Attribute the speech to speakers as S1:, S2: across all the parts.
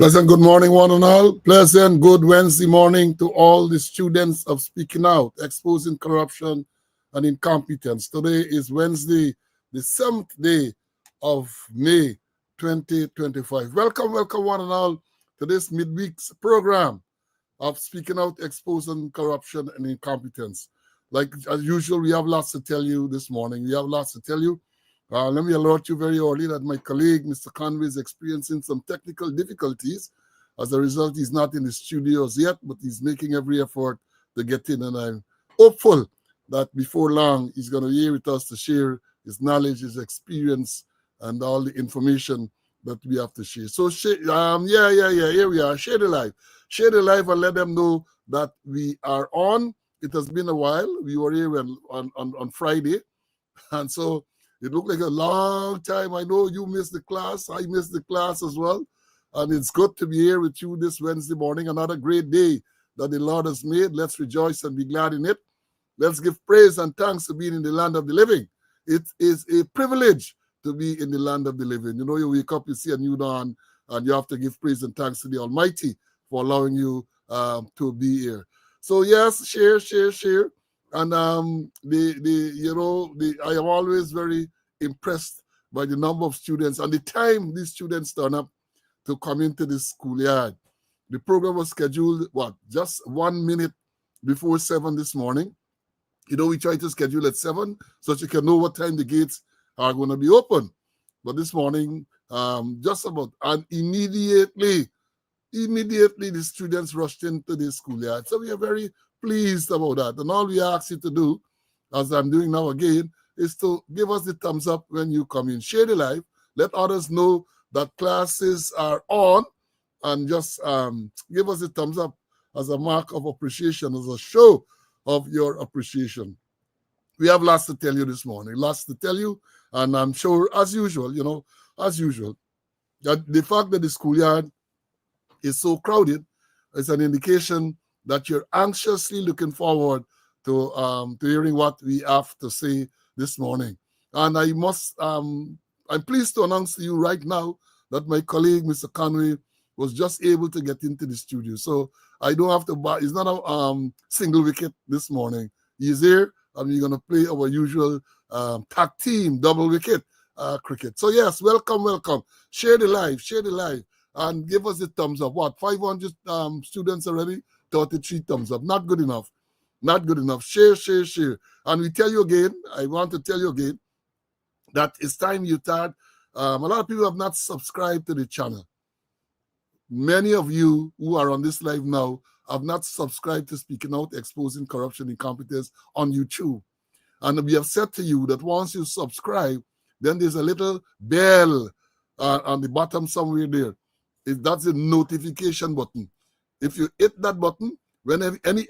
S1: Pleasant good morning, one and all. Pleasant good Wednesday morning to all the students of Speaking Out, Exposing Corruption and Incompetence. Today is Wednesday, the 7th day of May 2025. Welcome, one and all to this midweek's program of Speaking Out, Exposing Corruption and Incompetence. Like as usual, we have lots to tell you this morning. We have lots to tell you. Let me alert you very early that my colleague, Mr. Conway, is experiencing some technical difficulties. As a result, he's not in the studios yet, but he's making every effort to get in. And I'm hopeful that before long, he's going to be here with us to share his knowledge, his experience, and all the information that we have to share. So, here we are. Share the live. Share the live and let them know that we are on. It has been a while. We were here on Friday. And so, it looked like a long time. I know you missed the class. I missed the class as well. And it's good to be here with you this Wednesday morning. Another great day that the Lord has made. Let's rejoice and be glad in it. Let's give praise and thanks to being in the land of the living. It is a privilege to be in the land of the living. You know, you wake up, you see a new dawn, and you have to give praise and thanks to the Almighty for allowing you to be here. So yes, share. And I am always very impressed by the number of students and the time these students turn up to come into the schoolyard. The program was scheduled, just 1 minute before 7 this morning. You know, we try to schedule at 7 so that you can know what time the gates are going to be open. But this morning, and immediately the students rushed into the schoolyard. So we are very pleased about that. And all we ask you to do, as I'm doing now again, is to give us the thumbs up when you come in. Share the live. Let others know that classes are on. And just give us the thumbs up as a mark of appreciation, as a show of your appreciation. We have lots to tell you this morning. Lots to tell you. And I'm sure, as usual, that the fact that the schoolyard is so crowded is an indication that you're anxiously looking forward to hearing what we have to say this morning. And I'm pleased to announce to you right now that my colleague, Mr. Conway, was just able to get into the studio. So I don't have to buy, it's not a single wicket this morning. He's here, and we're going to play our usual tag team double wicket cricket. So yes, welcome. Share the live, and give us a thumbs up. 500 students already? 33 thumbs up. Not good enough. Share. And I want to tell you again, that it's time you start. A lot of people have not subscribed to the channel. Many of you who are on this live now have not subscribed to Speaking Out, Exposing Corruption and Incompetence on YouTube. And we have said to you that once you subscribe, then there's a little bell on the bottom somewhere there. That's the notification button. If you hit that button,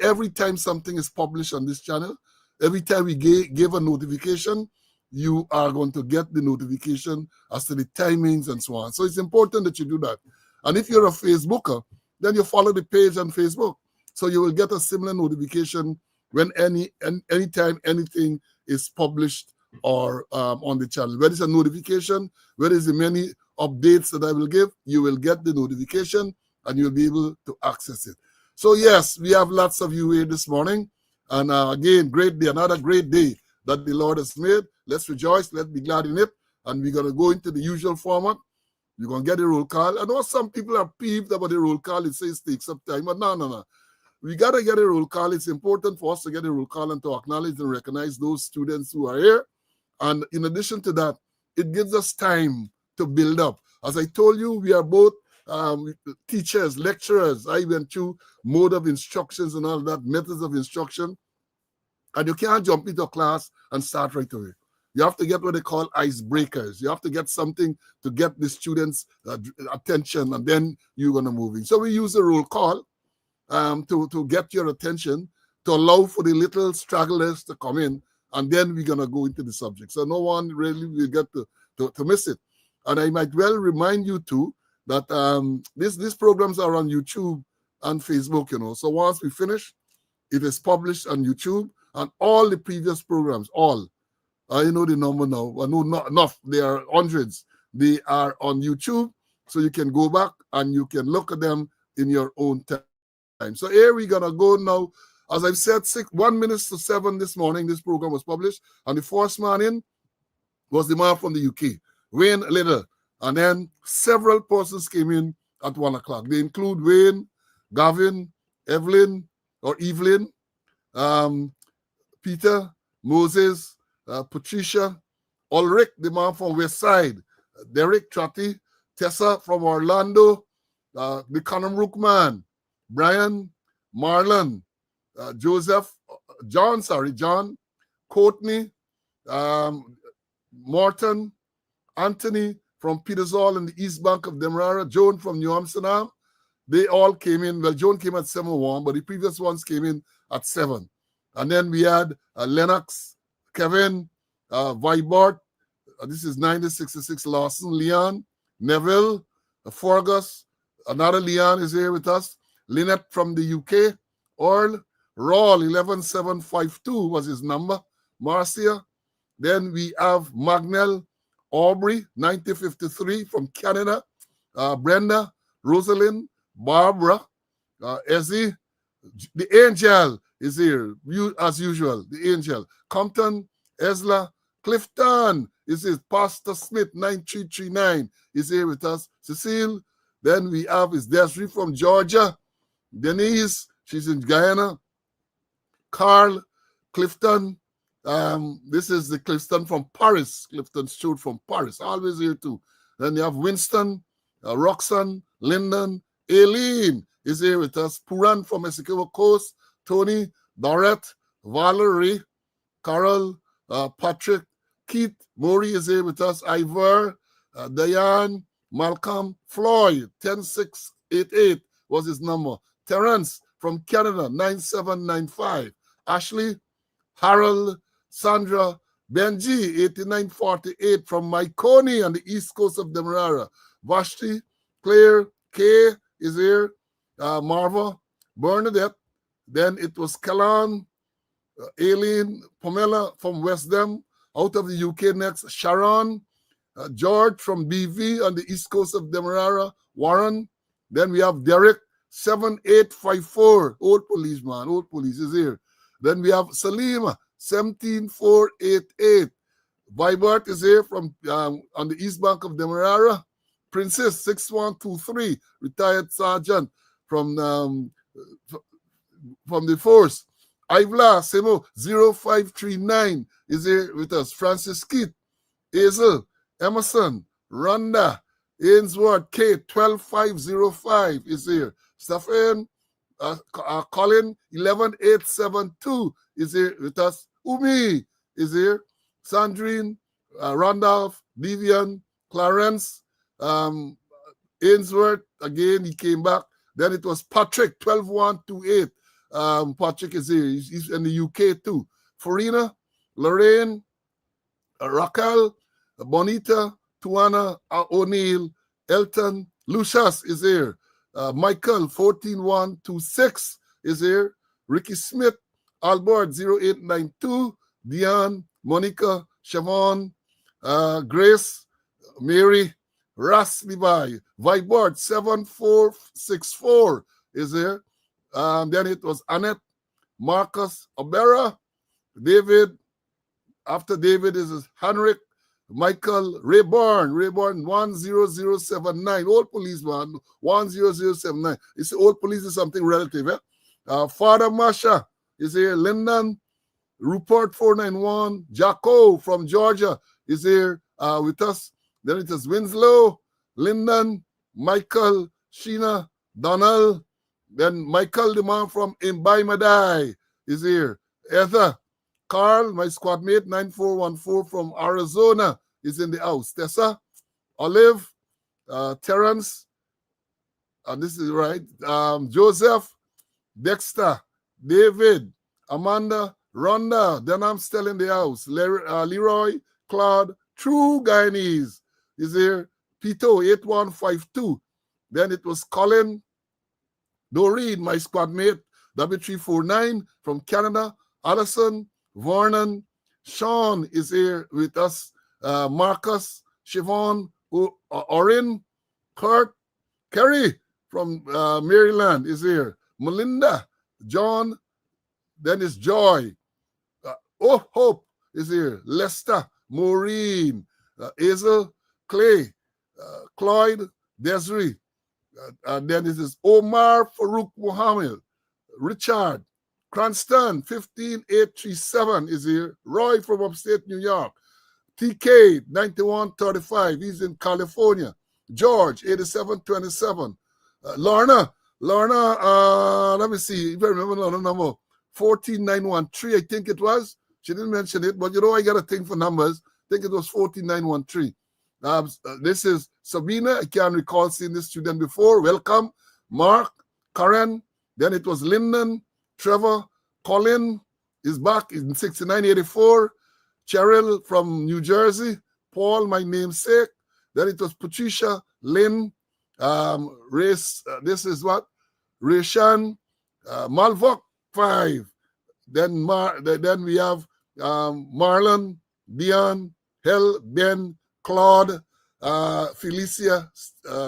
S1: every time something is published on this channel, every time we give a notification, you are going to get the notification as to the timings and so on. So it's important that you do that. And if you're a Facebooker, then you follow the page on Facebook. So you will get a similar notification when anytime anything is published or on the channel. Whether it's a notification, whether it's the many updates that I will give, you will get the notification and you'll be able to access it. So yes, we have lots of you here this morning. And again, great day, another great day that the Lord has made. Let's rejoice, let's be glad in it. And we're going to go into the usual format. You're going to get a roll call. I know some people are peeved about the roll call. It says it takes up time, but no. We got to get a roll call. It's important for us to get a roll call and to acknowledge and recognize those students who are here. And in addition to that, it gives us time to build up. As I told you, we are both teachers, lecturers. I went through mode of instructions and all that, methods of instruction. And you can't jump into a class and start right away. You have to get what they call icebreakers. You have to get something to get the students' attention, and then you're going to move in. So we use a roll call to get your attention, to allow for the little stragglers to come in, and then we're going to go into the subject. So no one really will get to miss it. And I might well remind you too that these programs are on YouTube and Facebook, So once we finish, it is published on YouTube, and all the previous programs, I know the number now. I know not enough. There are hundreds. They are on YouTube, so you can go back and you can look at them in your own time. So here we're gonna go now. As I've said, 1 minute to 7 this morning, this program was published, and the first man in was the man from the UK, Wayne Little. And then several persons came in at 1 o'clock. They include Wayne, Gavin, Evelyn, Peter, Moses, Patricia, Ulrich, the man from West Side, Derek Tratty, Tessa from Orlando, the Conham Rook man, Brian, Marlon, John, Courtney, Morton, Anthony from Petersall in the East Bank of Demerara, Joan from New Amsterdam. They all came in. Well, Joan came at 7:01, but the previous ones came in at 7. And then we had Lennox, Kevin, Vibart, this is 1966, Lawson, Leon, Neville, Fergus, another Leon is here with us, Lynette from the UK, Earl, Rawl, 11752 was his number, Marcia. Then we have Magnell Aubrey, 1953 from Canada, Brenda, Rosalind, Barbara, Ezzy, the Angel is here, as usual, the Angel. Compton, Esla, Clifton is here, Pastor Smith, 9339 is here with us. Cecile, then we have is Desiree from Georgia, Denise, she's in Guyana, Carl, Clifton, this is the Clifton from Paris, Clifton Stewart from Paris, always here too. Then you have Winston, Roxanne, Lyndon, Aileen is here with us, Puran from Essequibo Coast, Tony, Dorette, Valerie, Carol, Patrick, Keith, Maury is here with us, Ivor, Diane, Malcolm, Floyd, 10688 was his number, Terrence from Canada, 9795, Ashley, Harold, Sandra, Benji, 8948 from Myconi on the east coast of Demerara, Vashti, Claire, Kay is here, Marva, Bernadette, then it was Kalan, Aileen, Pamela from Westdam, out of the UK next, Sharon, George from BV on the east coast of Demerara, Warren, then we have Derek, 7854, old police is here. Then we have Salima, 17488. Vibert is here from on the east bank of Demerara. Princess, 6123, retired sergeant from the force. Ivla, Semo, 0539 is here with us. Francis Keith, Hazel, Emerson, Rhonda, Ainsworth, Kate, 12505 is here. Stephen, Colin, 11872 is here with us. Umi is here. Sandrine, Randolph, Vivian, Clarence, Ainsworth, again, he came back. Then it was Patrick, 12128. Patrick is here. He's in the UK too. Farina, Lorraine, Raquel, Bonita, Tuana, O'Neill, Elton, Lucius is here. Michael, 14126 is here. Ricky Smith, Albert, 0892. Diane, Monica, Siobhan, Grace, Mary, Ras Levi, Vibert, 7464 is here. Then it was Annette, Marcus, Obera, David. After David is Henrik, Michael, Rayburn 10079, old policeman, 10079. You see, old police is something relative. Eh? Father Masha is here. Lyndon, Rupert 491, Jacko from Georgia is here with us. Then it is Winslow, Lyndon, Michael, Sheena, Donald. Then Michael, the man from Imbai is here. Heather, Carl, my squad mate, 9414 from Arizona is in the house. Tessa, Olive, Terrence, and this is right, Joseph, Dexter, David, Amanda, Rhonda, then I'm still in the house. Leroy, Claude, True Guyanese is here. Pito, 8152. Then it was Colin, Doreen, my squad mate, W349 from Canada. Allison, Vernon, Sean is here with us. Marcus, Siobhan, Orin, Kurt, Kerry from Maryland is here. Melinda, John, then is Joy. Hope is here. Lester, Maureen, Hazel, Clay, Cloyd, Desiree. And then it is Omar Farouk Mohammed, Richard, Cranston, 15837 is here. Roy from upstate New York. TK, 9135, he's in California. George, 8727. Lorna, let me see if I remember Lorna number, 14913, I think it was. She didn't mention it, but you know I got a thing for numbers. I think it was 14913. This is Sabina. I can't recall seeing this student before. Welcome. Mark, Karen. Then it was Lyndon, Trevor, Colin is back in 6984. Cheryl from New Jersey. Paul, my namesake. Then it was Patricia, Lynn, Race. This is what? Rayshan, Malvok, 5. Then we have Marlon, Dion, Hel, Ben, Claude, Felicia,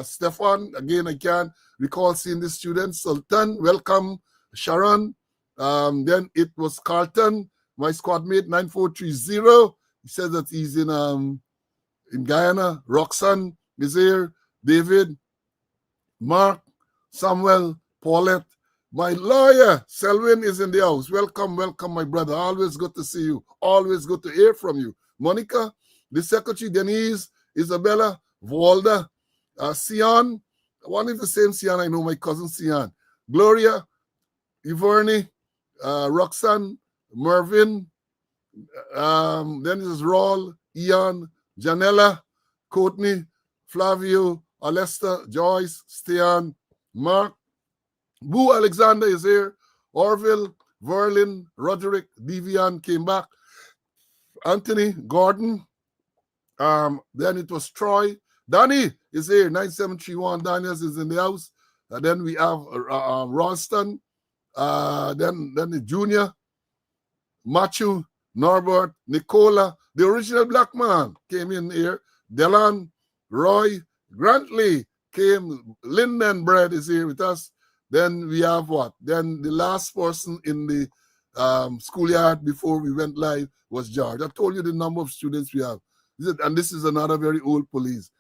S1: Stefan. Again, I can't recall seeing this student. Sultan, welcome. Sharon. Then it was Carlton, my squad mate, 9430. He says that he's in Guyana. Roxanne is here. David, Mark, Samuel, Paulette. My lawyer, Selwyn, is in the house. Welcome, my brother. Always good to see you. Always good to hear from you. Monica, the secretary, Denise, Isabella, Walda, Sion. I wonder if the same Sion, I know my cousin Sion. Gloria, Iverne, Roxanne, Mervyn, then it is Raul, Ian, Janella, Courtney, Flavio, Alesta, Joyce, Stian, Mark, Boo Alexander is here, Orville, Verlin, Roderick, Devian came back, Anthony, Gordon, then it was Troy, Danny is here, 9731, Daniels is in the house, then we have Ralston, then the Junior, Matthew, Norbert, Nicola, the original black man came in here, Delan, Roy, Grantley came, Linden Bread is here with us. Then we have what? Then the last person in the schoolyard before we went live was George. I told you the number of students we have. And this is another very old police,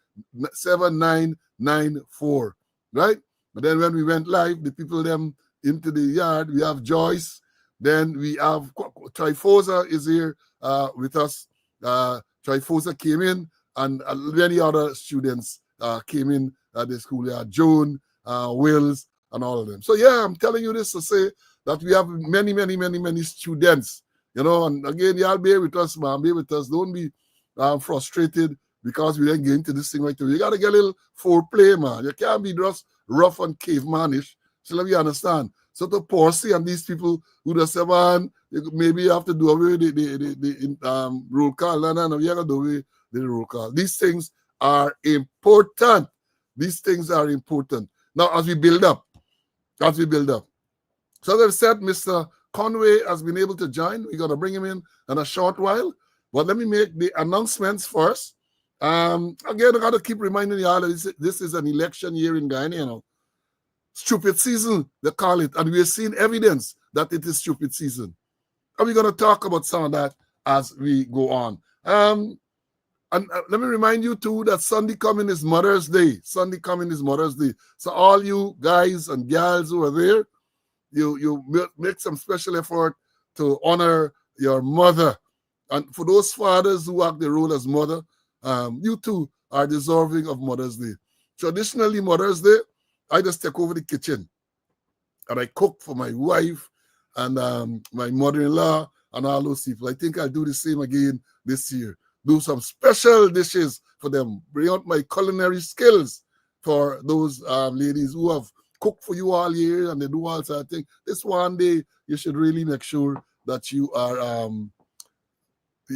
S1: 7994, right? But then when we went live, the people them into the yard, we have Joyce. Then we have Trifosa is here with us. Trifosa came in, and many other students came in at the schoolyard. Joan, Wills, and all of them. So yeah, I'm telling you this to say that we have many students, you know, and again, y'all bear with us, man, bear with us. Don't be frustrated because we didn't get into this thing right away. You got to get a little foreplay, man. You can't be just rough and cavemanish. So let me understand. So to Porcy and these people who just say, man, maybe you have to do away with the roll call. No, you have to do away with the roll call. These things are important. These things are important. Now, as we build up. So as I've said, Mr. Conway has been able to join. We're going to bring him in a short while. But let me make the announcements first. Again, I got to keep reminding you all that this is an election year in Guyana, you know. Stupid season, they call it. And we are seeing evidence that it is stupid season. And we're going to talk about some of that as we go on. And let me remind you, too, that Sunday coming is Mother's Day. So all you guys and gals who are there, you make some special effort to honor your mother. And for those fathers who act the role as mother, you, too, are deserving of Mother's Day. Traditionally, Mother's Day, I just take over the kitchen and I cook for my wife and my mother-in-law and all those people. I think I'll do the same again this year. Do some special dishes for them. Bring out my culinary skills for those ladies who have cooked for you all year and they do all sorts of things. This one day, you should really make sure that you are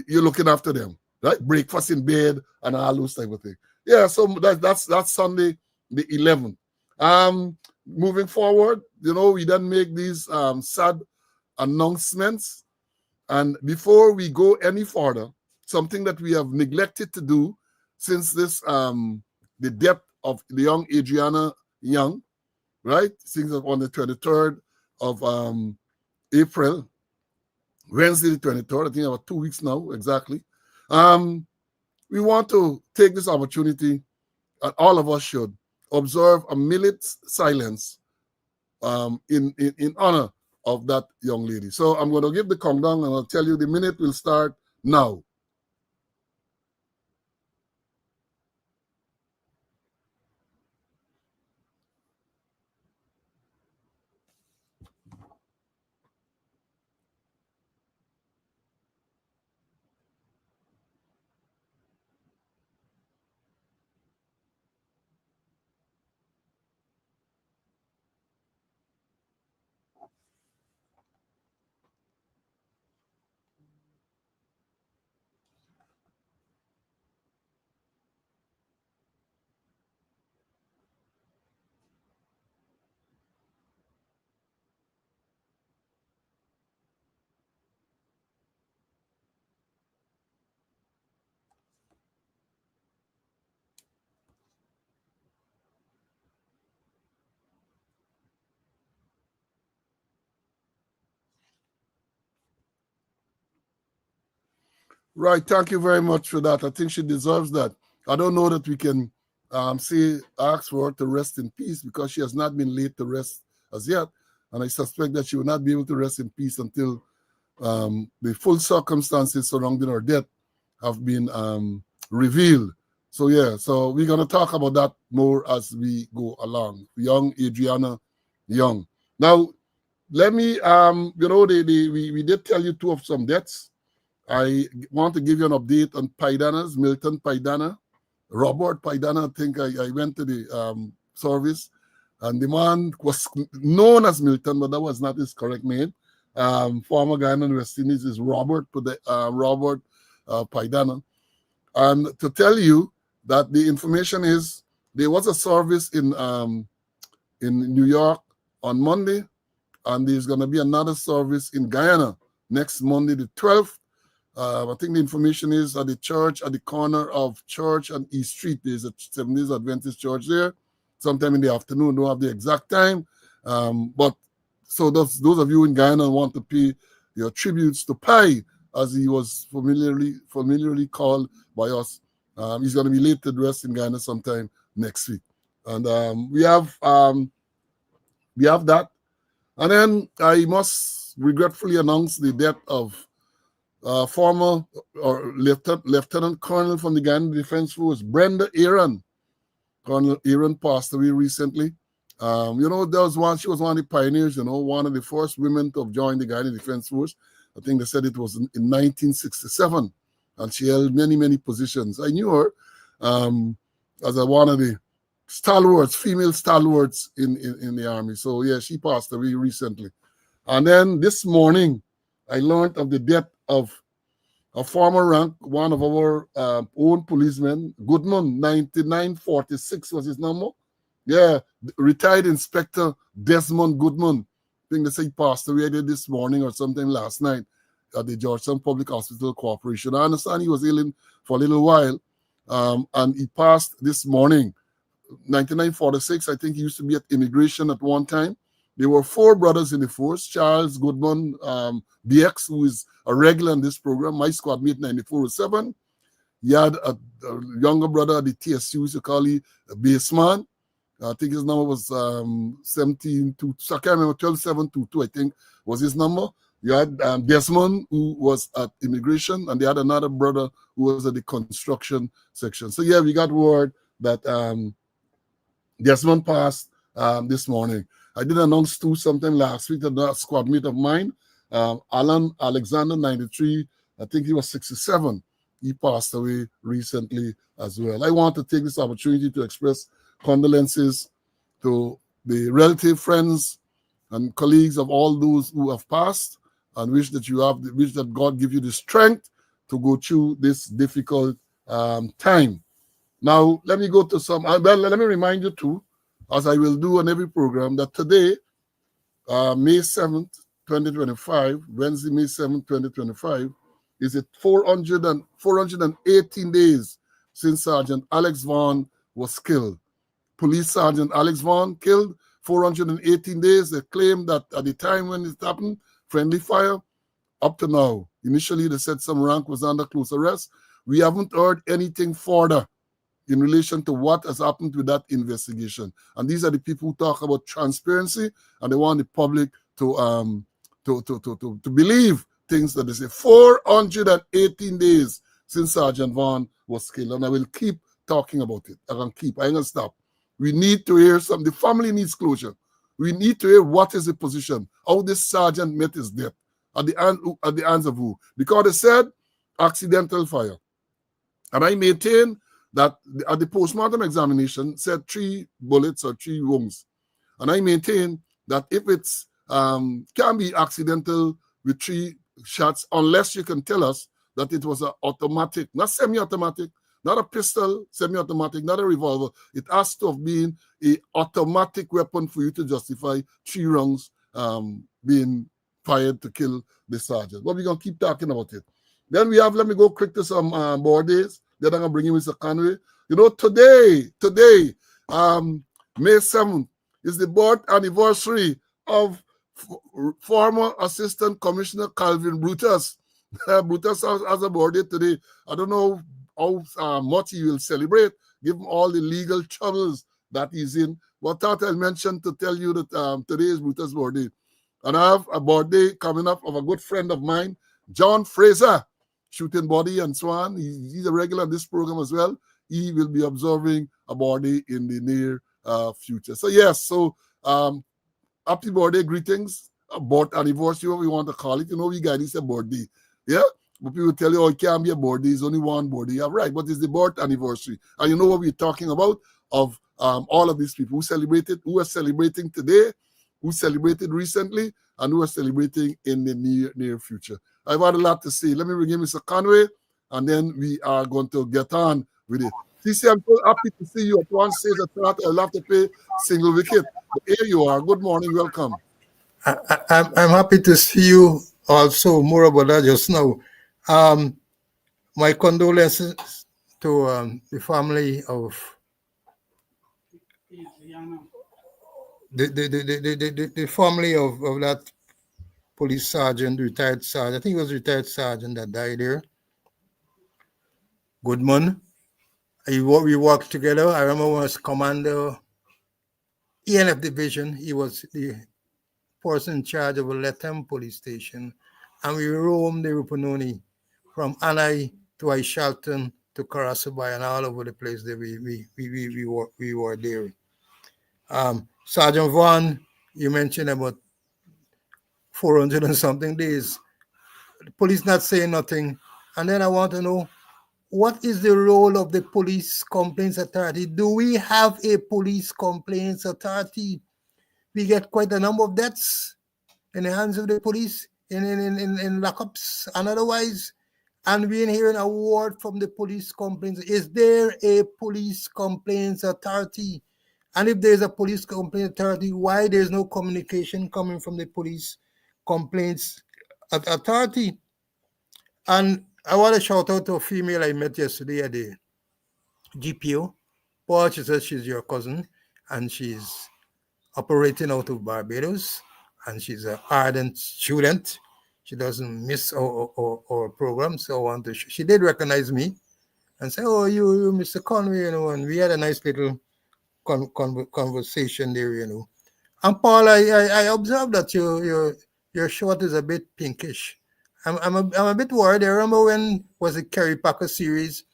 S1: you're looking after them, right? Breakfast in bed and all those type of things. Yeah, so that's Sunday the 11th. Moving forward, you know, we then make these sad announcements. And before we go any further, something that we have neglected to do since this the death of the young Adriana Young, right? Things on the 23rd of April, Wednesday the 23rd. I think about 2 weeks now, exactly. We want to take this opportunity, and all of us should observe a minute's silence in honor of that young lady. So I'm going to give the countdown, and I'll tell you the minute will start now. Right. Thank you very much for that. I think she deserves that. I don't know that we can ask for her to rest in peace, because she has not been laid to rest as yet. And I suspect that she will not be able to rest in peace until the full circumstances surrounding her death have been revealed. So, yeah, so we're going to talk about that more as we go along. Young Adriana Young. Now, let me, we did tell you two of some deaths. I want to give you an update on Paidanas, Milton Paidana, Robert Paidana. I think I went to the service, and the man was known as Milton, but that was not his correct name. Former Guyana West Indies is Robert Paidana. And to tell you that the information is, there was a service in New York on Monday, and there's going to be another service in Guyana next Monday, the 12th. I think the information is at the church at the corner of Church and East Street. There's a Seventh-day Adventist church there, sometime in the afternoon. Don't have the exact time. But so those of you in Guyana want to pay your tributes to Pai, as he was familiarly called by us. He's going to be laid to rest in Guyana sometime next week. And we have that. And then I must regretfully announce the death of former or Lieutenant Colonel from the Guyana Defense Force, Brenda Aaron. Colonel Aaron passed away recently. She was one of the pioneers, one of the first women to have joined the Guyana Defense Force. I think they said it was in 1967, and she held many, many positions. I knew her as one of the female stalwarts in the Army. So, yeah, she passed away recently. And then this morning, I learned of the death of a former rank, one of our own policemen, Goodman, 9946 was his number. Yeah, retired Inspector Desmond Goodman. I think they say he passed away either this morning or sometime last night at the Georgetown Public Hospital Corporation. I understand he was ill for a little while, and he passed this morning. 1946, I think he used to be at immigration at one time. There were four brothers in the force: Charles Goodman, BX, who is a regular in this program, my squad mate 9407. He had a younger brother at the TSU, used to call him a baseman. I think his number was 172. I can't remember, 12722, I think was his number. You had Desmond, who was at immigration, and they had another brother who was at the construction section. So, yeah, we got word that Desmond passed this morning. I did announce two sometime last week, that squad mate of mine, Alan Alexander, 93. I think he was 67. He passed away recently as well. I want to take this opportunity to express condolences to the relative, friends, and colleagues of all those who have passed, and wish that God give you the strength to go through this difficult time. Now, let me go to let me remind you too, as I will do on every program, that today, May 7th, 2025, Wednesday, May 7th, 2025, is it 418 days since Sergeant Alex Vaughn was killed Police Sergeant Alex Vaughn killed, 418 days. They claim that at the time when it happened, friendly fire. Up to now, initially they said some rank was under close arrest. We haven't heard anything further in relation to what has happened with that investigation. And these are the people who talk about transparency, and they want the public to believe things that they say. 418 days since Sergeant Vaughn was killed, and I will keep talking about it. I ain't gonna stop. We need to hear something. The family needs closure. We need to hear what is the position, how this sergeant met his death, at the hands of who? Because they said accidental fire. And I maintain that at the postmortem examination said 3 bullets or 3 wounds. And I maintain that if it's can be accidental with 3 shots, unless you can tell us that it was an automatic, not semi-automatic, not a pistol, semi-automatic, not a revolver. It has to have been an automatic weapon for you to justify 3 rounds being fired to kill the sergeant. But we're going to keep talking about it. Then we have, let me go quick to some board days. Then I'm going to bring in Mr. Conway. You know, today, May 7th, is the birth anniversary of former Assistant Commissioner Calvin Brutus. Brutus has a birthday today. I don't know how much he will celebrate, given all the legal troubles that he's in. But I thought I'll mention to tell you that today is Brutus' birthday. And I have a birthday coming up of a good friend of mine, John Fraser, shooting body and so on. He's a regular on this program as well. He will be observing a birthday in the near future. So yes, happy birthday greetings, birth anniversary, what we want to call it. You know, we got this a birthday. Yeah? But people tell you, oh, it can't be a birthday, it's only one birthday. Yeah, right, but it's the birth anniversary. And you know what we're talking about? Of all of these people who are celebrating today, who celebrated recently, and who are celebrating in the near future. I've had a lot to say. Let me bring in Mr. Conway, and then we are going to get on with it. CC, I'm so happy to see you. At one stage, I thought I'll have to play single wicket. But here you are. Good morning. Welcome.
S2: I'm happy to see you also. More about that just now. My condolences to the family of the family of that police sergeant, retired sergeant. I think it was retired sergeant that died there. Goodman. We worked together. I remember when I was commander ENF division. He was the person in charge of a Lethem police station, and we roamed the Rupununi from Anai to Aishalton to Karasabay and all over the place that we were there. Sergeant Vaughn, you mentioned about 400 and something days. The police not saying nothing. And then I want to know, what is the role of the police complaints authority? Do we have a police complaints authority? We get quite a number of deaths in the hands of the police, in lockups and otherwise. And we're hearing a word from the police complaints. Is there a police complaints authority? And if there's a police complaint authority, why there's no communication coming from the police complaints authority? And I want to shout out to a female I met yesterday at the GPO. Paul, she says she's your cousin, and she's operating out of Barbados, and she's an ardent student. She doesn't miss our program, so I want to. She did recognize me and say, "Oh, you Mr. Conway," you know, and we had a nice little conversation there, you know. And Paul, I observed that your shirt is a bit pinkish. I'm a bit worried. I remember when was the Kerry Packer series,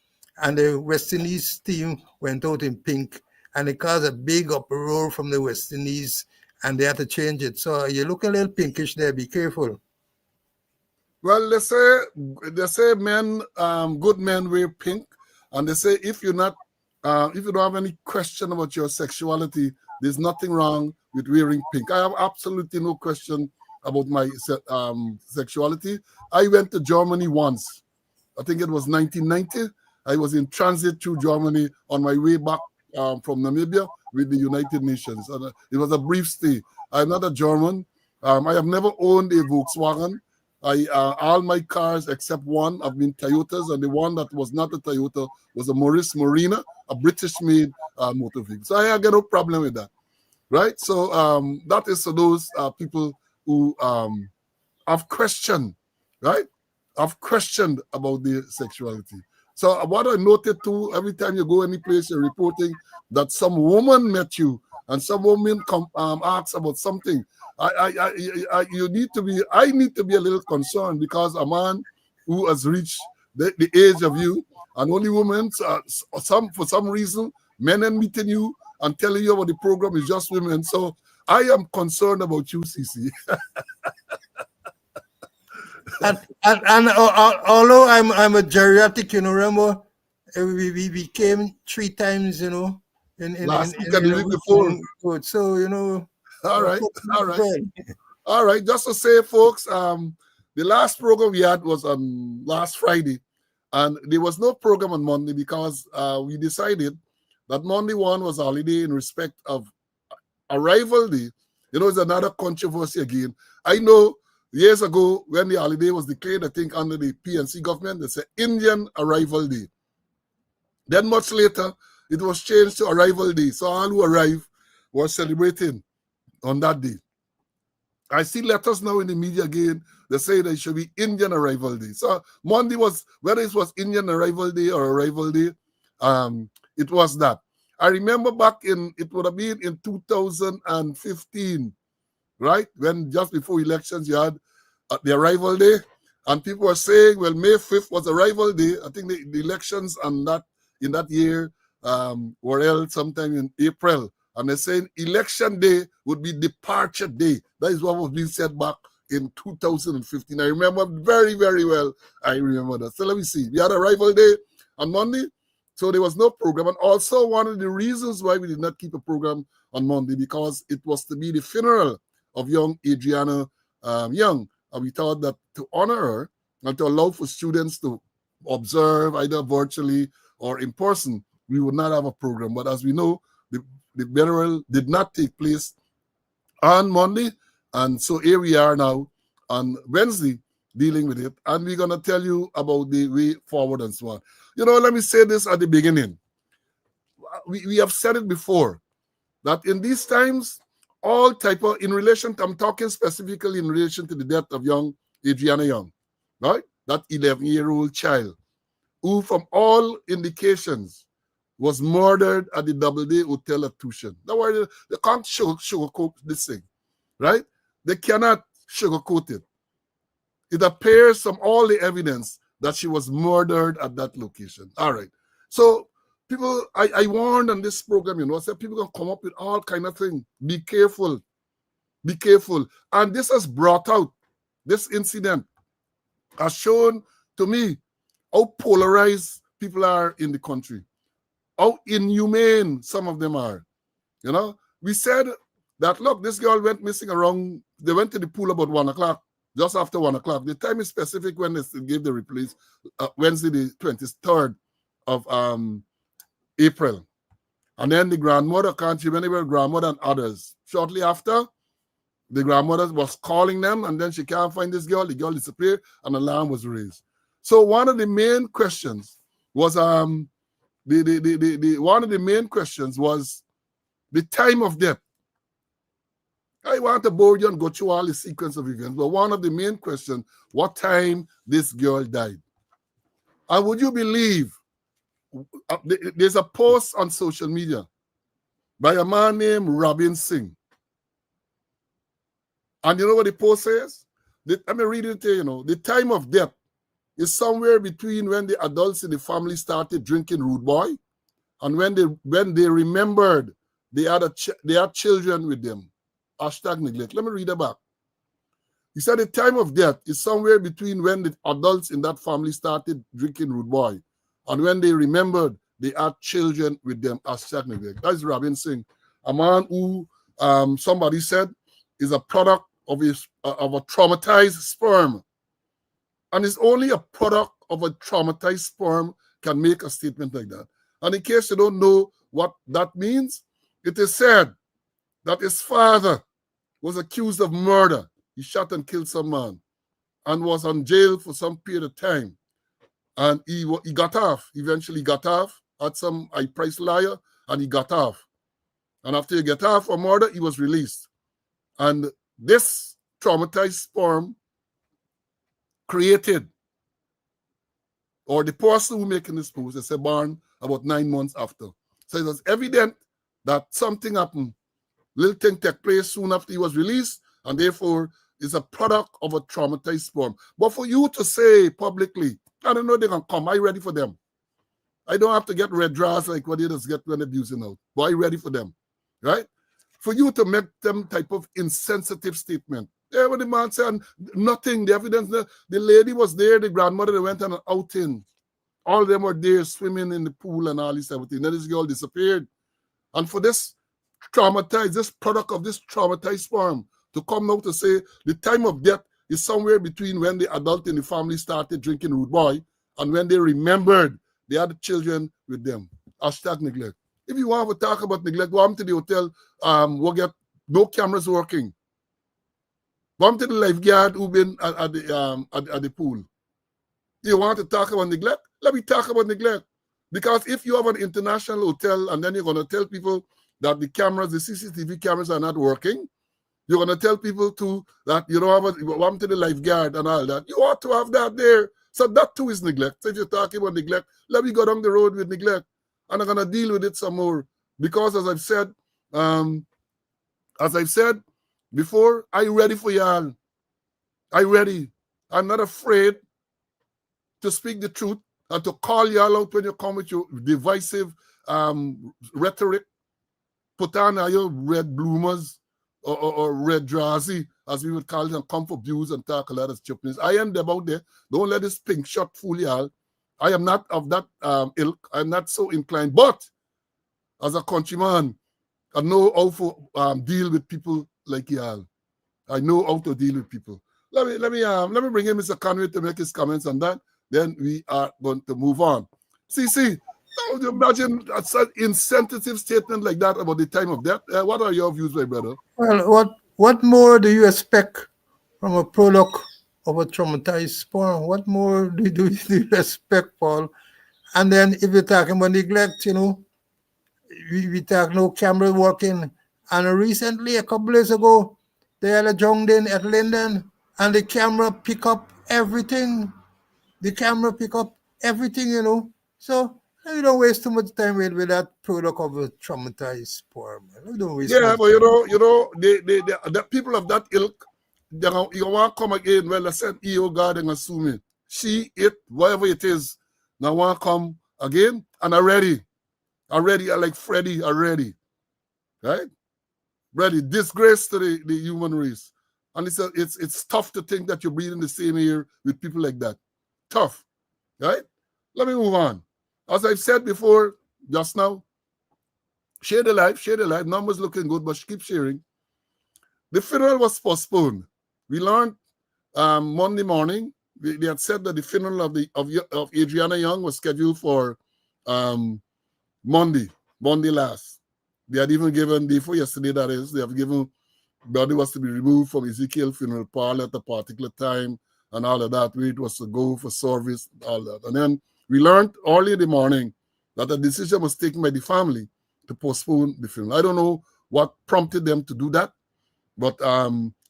S2: and the West Indies team went out in pink, and it caused a big uproar from the West Indies, and they had to change it. So you look a little pinkish there. Be careful.
S1: Well, they say men, good men wear pink, and they say if you don't have any question about your sexuality, there's nothing wrong with wearing pink. I have absolutely no question about my sexuality. I went to Germany once. I think it was 1990. I was in transit through Germany on my way back from Namibia with the United Nations. And it was a brief stay. I'm not a German. I have never owned a Volkswagen. All my cars except one have been Toyotas, and the one that was not a Toyota was a Morris Marina. a British-made motor vehicle. So I got no problem with that, right? So that is for those people who have questioned, right? Have questioned about their sexuality. So what I noted too, every time you go any place, you're reporting that some woman met you and some woman asks about something. You need to be. I need to be a little concerned because a man who has reached the age of you, and only women, for some reason, men are meeting you and telling you about the program is just women. So I am concerned about you, CC.
S2: Although I'm a geriatric, remember, we came 3 times,
S1: Last week and
S2: in
S1: the
S2: a
S1: week
S2: week.
S1: before.
S2: So,
S1: All right, all right.
S2: well.
S1: All right, just to say, folks, the last program we had was on last Friday, and there was no program on Monday because we decided that Monday one was a holiday in respect of Arrival Day. It's another controversy again. I know years ago when the holiday was declared, I think under the PNC government, they said Indian Arrival Day. Then much later, it was changed to Arrival Day. So all who arrived were celebrating on that day. I see letters now in the media again. They say that it should be Indian Arrival Day. So Monday was, whether it was Indian Arrival Day or Arrival Day, it was that. I remember back it would have been in 2015, right? When just before elections, you had the Arrival Day. And people were saying, well, May 5th was Arrival Day. I think the elections in that year were held sometime in April. And they're saying election day would be departure day. That is what was being said back in 2015. I remember very, very well. I remember that. So let me see. We had Arrival Day on Monday. So there was no program. And also one of the reasons why we did not keep a program on Monday, because it was to be the funeral of young Adriana Young. And we thought that to honor her and to allow for students to observe either virtually or in person, we would not have a program. But as we know, the burial did not take place on Monday. And so here we are now on Wednesday dealing with it. And we're going to tell you about the way forward and so on. Let me say this at the beginning. We have said it before, that in these times, all type of, I'm talking specifically in relation to the death of young Adriana Young, right? That 11-year-old child who, from all indications, was murdered at the Doubleday Hotel at Tushin. That's why they can't sugarcoat this thing, right? They cannot sugarcoat it. It appears from all the evidence that she was murdered at that location. All right. So people, I warned on this program, I said people can come up with all kind of things. Be careful. Be careful. And this has brought out, this incident has shown to me how polarized people are in the country. How inhumane some of them are. We said that, look, this girl went missing around, they went to the pool about 1 o'clock, just after 1 o'clock. The time is specific when they gave the replace, Wednesday the 23rd of April. And then the grandmother can't remember, grandmother and others. Shortly after, the grandmother was calling them, and then she can't find this girl. The girl disappeared, and alarm was raised. So one of the main questions was one of the main questions was the time of death. I want to bore you and go through all the sequence of events, but one of the main questions, what time this girl died. And would you believe, there's a post on social media by a man named Robin Singh. And you know what the post says? Let me read it to you. The time of death is somewhere between when the adults in the family started drinking Rude Boy and when they remembered they had children with them. Hashtag neglect. Let me read it back. He said the time of death is somewhere between when the adults in that family started drinking Rude Boy and when they remembered they had children with them. Hashtag neglect. That's Robin Singh, a man who somebody said is a product of a traumatized sperm. And it's only a product of a traumatized sperm can make a statement like that. And in case you don't know what that means, it is said that his father was accused of murder. He shot and killed some man and was on jail for some period of time. And he got off, eventually got off at some high-priced lawyer, and he got off. And after he got off for murder, he was released. And this traumatized sperm created, or the person who making this post, is born about 9 months after. So it was evident that something happened. Little thing took place soon after he was released, and therefore is a product of a traumatized sperm. But for you to say publicly, I don't know they're going to come, I'm ready for them. I don't have to get red draws like what they just get when abusing out, but I'm ready for them, right? For you to make them type of insensitive statement. Yeah, when the man said nothing, the evidence, the lady was there, the grandmother, they went on an outing. All of them were there swimming in the pool and all this everything. Then this girl disappeared. And for this this product of this traumatized sperm to come out to say the time of death is somewhere between when the adult in the family started drinking root boy and when they remembered they had children with them. Hashtag neglect. If you want to talk about neglect, go on to the hotel, we'll get no cameras working. Go on to the lifeguard who've been at the pool. You want to talk about neglect? Let me talk about neglect. Because if you have an international hotel and then you're going to tell people that the CCTV cameras are not working, you're going to tell people too that you don't have one to the lifeguard and all that. You ought to have that there. So that too is neglect. So if you're talking about neglect, let me go down the road with neglect. And I'm going to deal with it some more. Because as I've said before, I'm ready for y'all. I'm ready. I'm not afraid to speak the truth and to call y'all out when you come with your divisive rhetoric. Put on your red bloomers or red drowsy, as we would call it, and come for views and talk a lot of stupidness. I am about there. Don't let this pink shot fool y'all. I am not of that ilk. I'm not so inclined. But as a countryman, I know how to deal with people like y'all. I know how to deal with people. Let me bring in Mr. Conway to make his comments on that. Then we are going to move on. See, now you imagine such insensitive statement like that about the time of death. What are your views, my brother?
S2: Well, what more do you expect from a product of a traumatized sperm? What more do you expect, Paul? And then if you're talking about neglect, we talk no camera working. And recently, a couple days ago, they had a junction at Linden, and the camera pick up everything. The camera pick up everything. So we don't waste too much time with that product of a traumatized sperm. We don't waste
S1: Yeah,
S2: much
S1: but
S2: time.
S1: the people of that ilk, you want to come again. Well, I said, EO God and assuming she, it, whatever it is, now want to come again and are ready. I like Freddie, already. Right? Ready. Disgrace to the human race. And it's tough to think that you're breathing the same air with people like that. Tough. Right? Let me move on. As I've said before, just now, share the life. Numbers looking good, but keep sharing. The funeral was postponed. We learned Monday morning. They had said that the funeral of Adriana Young was scheduled for Monday last. They had even given, before yesterday that is, they have given, body was to be removed from Ezekiel funeral parlor at a particular time and all of that, where it was to go for service, all that. And then we learned early in the morning that a decision was taken by the family to postpone the funeral. I don't know what prompted them to do that, but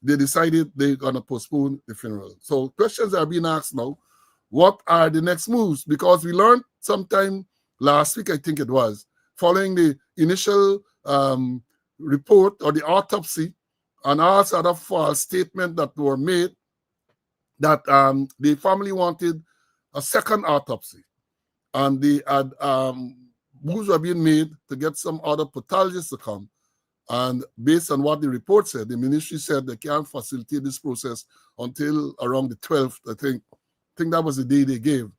S1: they decided they're going to postpone the funeral. So questions are being asked now. What are the next moves? Because we learned sometime last week, I think it was, following the initial report or the autopsy and all sort of false statements that were made, that the family wanted a second autopsy. And they had moves were being made to get some other pathologists to come. And based on what the report said, the ministry said they can't facilitate this process until around the 12th, I think. I think that was the day they gave,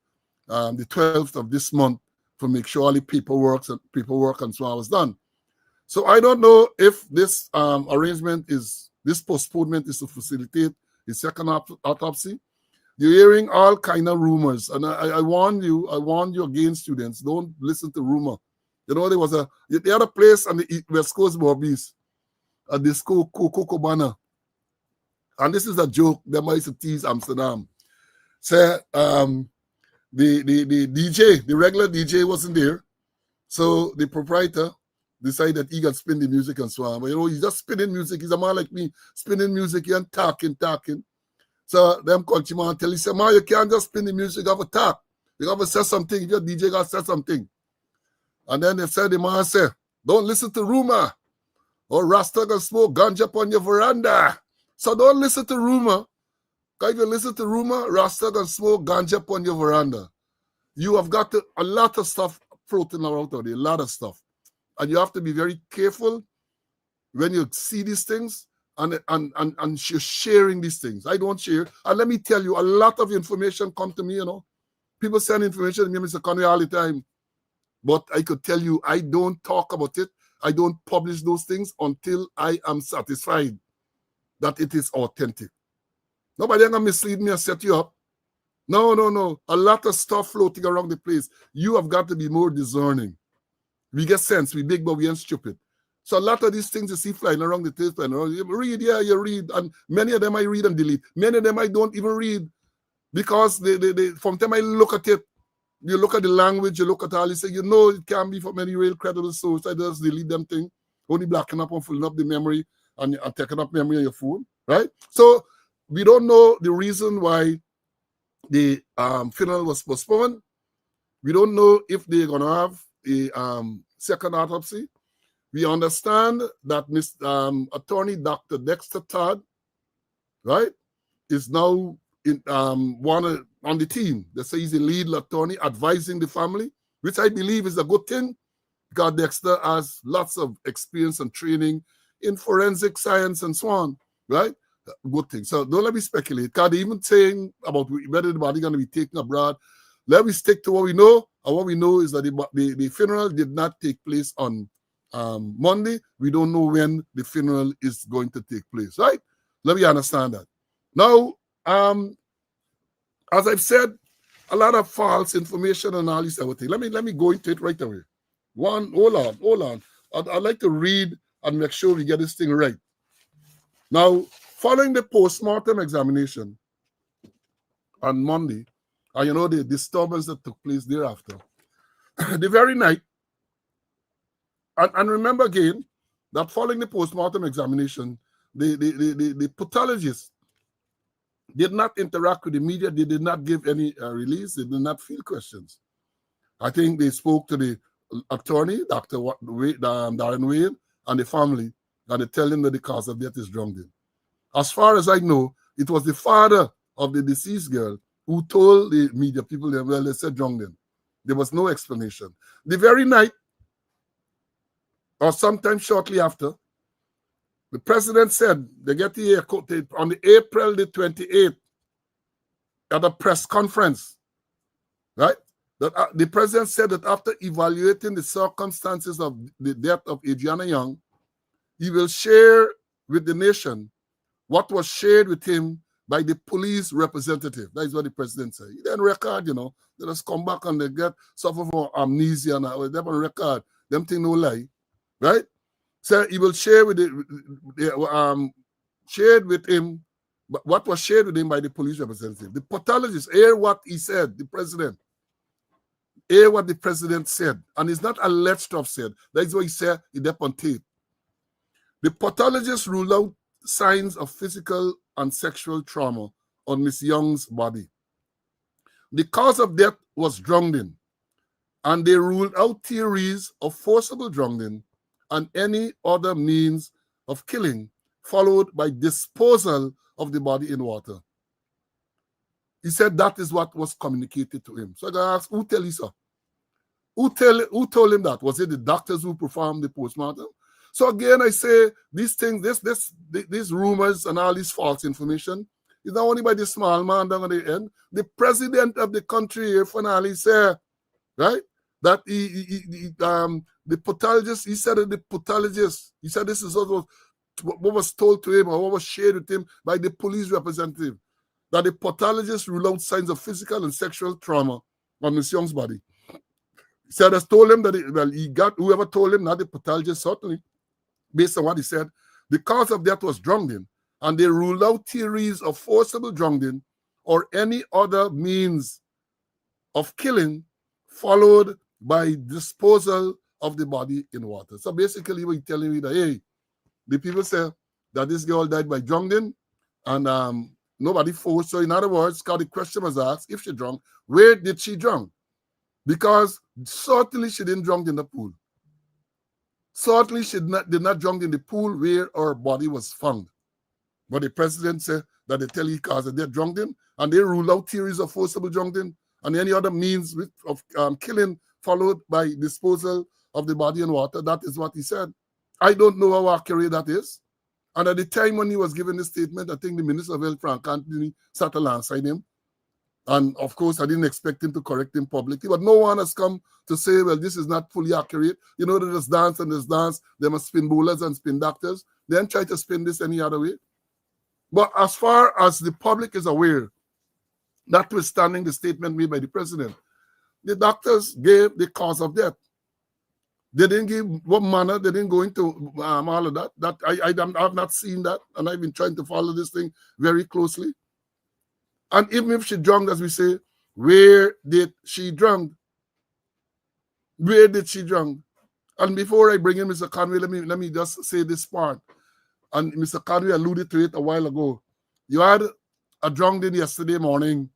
S1: the 12th of this month, to make sure all the paperwork and so on was done. So I don't know if this this postponement is to facilitate the second autopsy. You're hearing all kind of rumors, and I warn you again, students, don't listen to rumor. They had a place on the West Coast Bobbies, a disco Cocobana, and this is a joke. They might tease Amsterdam. Say the DJ, the regular DJ wasn't there. So the proprietor decided he can spin the music and so on. But he's just spinning music. He's a man like me, spinning music and talking. So them call him and tell him, say, man, you can't just spin the music, you have to talk. You have to say something. If your DJ got to say something. And then they said, the man said, don't listen to rumor. Or Rasta gonna smoke ganja upon your veranda. So don't listen to rumor. Because if you listen to rumor, Rasta gonna smoke ganja upon your veranda. You have got a lot of stuff floating around out there, a lot of stuff. And you have to be very careful when you see these things and you're sharing these things. I don't share. And let me tell you, a lot of information come to me, People send information to me, Mr. Conway, all the time. But I could tell you, I don't talk about it. I don't publish those things until I am satisfied that it is authentic. Nobody gonna mislead me and set you up. No. A lot of stuff floating around the place. You have got to be more discerning. We get sense, we big, but we ain't stupid. So a lot of these things you see flying around the place, you read, you read, and many of them I read and delete. Many of them I don't even read because they from the time I look at it, you look at the language, you look at all, you say, it can't be from any real credible source. I just delete them thing, only blacking up and filling up the memory and taking up memory on your phone, right? So we don't know the reason why the funeral was postponed. We don't know if they're going to have a second autopsy. We understand that Attorney Dr. Dexter Todd, right, is now one on the team. They say he's a lead attorney advising the family, which I believe is a good thing because Dexter has lots of experience and training in forensic science and so on, right? Good thing. So don't let me speculate. Because they even saying about whether the body going to be taken abroad. Let me stick to what we know. And what we know is that the funeral did not take place on Monday. We don't know when the funeral is going to take place, right? Let me understand that. Now, as I've said, a lot of false information and all this other thing. Let me go into it right away. Hold on. I'd like to read and make sure we get this thing right. Now, following the post-mortem examination on Monday, and the disturbance that took place thereafter, the very night, and remember again that following the post-mortem examination, the pathologist did not interact with the media. They did not give any release. They did not field questions. I think they spoke to the attorney, Dr. Darren Wayne, and the family, and they tell him that the cause of death is drowning. As far as I know, it was the father of the deceased girl who told the media people, they said drowning. There was no explanation. The very night, or sometime shortly after, the president said, they get the on the April the 28th, at a press conference, right? That the president said that after evaluating the circumstances of the death of Adriana Young, he will share with the nation what was shared with him by the police representative. That is what the president said. He didn't record, they just come back and they suffer from amnesia and they don't record. Them thing no lie, right? So he will share with shared with him what was shared with him by the police representative. The pathologist, hear what he said, the president. Hear what the president said. And it's not alleged to have said. That is what he said, he did on tape. The pathologist ruled out signs of physical and sexual trauma on Miss Young's body. The cause of death was drowning, and they ruled out theories of forcible drowning and any other means of killing, followed by disposal of the body in water. He said that is what was communicated to him. So I got to ask, who tell you so? Who told him that? Was it the doctors who performed the postmortem? So again, I say these things, these rumors and all this false information is not only by the small man down at the end. The president of the country here finally said, right, that the pathologist, he said that the pathologist, he said this is what was told to him or what was shared with him by the police representative, that the pathologist ruled out signs of physical and sexual trauma on Miss Young's body. He said, has told him that he got whoever told him, not the pathologist, certainly, based on what he said, the cause of death was drowning, and they ruled out theories of forcible drowning or any other means of killing, followed by disposal of the body in water. So basically, we're telling me that, hey, the people say that this girl died by drowning, and nobody forced. So in other words, because the question was asked, if she drowned, where did she drown? Because certainly she didn't drown in the pool. Certainly she did not drown in the pool where her body was found. But the president said that they tell you cause they're drowning, and they rule out theories of forcible drowning and any other means of killing followed by disposal of the body in water. That is what he said. I don't know how accurate that is. And at the time when he was giving this statement, I think the Minister of Health, Frank Anthony, sat alongside him. And of course, I didn't expect him to correct him publicly, but no one has come to say, well, this is not fully accurate. You know, there's dance and there's dance. There are spin bowlers and spin doctors. Then try to spin this any other way. But as far as the public is aware, notwithstanding the statement made by the president, the doctors gave the cause of death. They didn't give what manner, they didn't go into all of that. I have not seen that, and I've been trying to follow this thing very closely. And even if she drowned, as we say, where did she drown? Where did she drown? And before I bring in Mr. Conway, let me just say this part. And Mr. Conway alluded to it a while ago. You had a drowning yesterday morning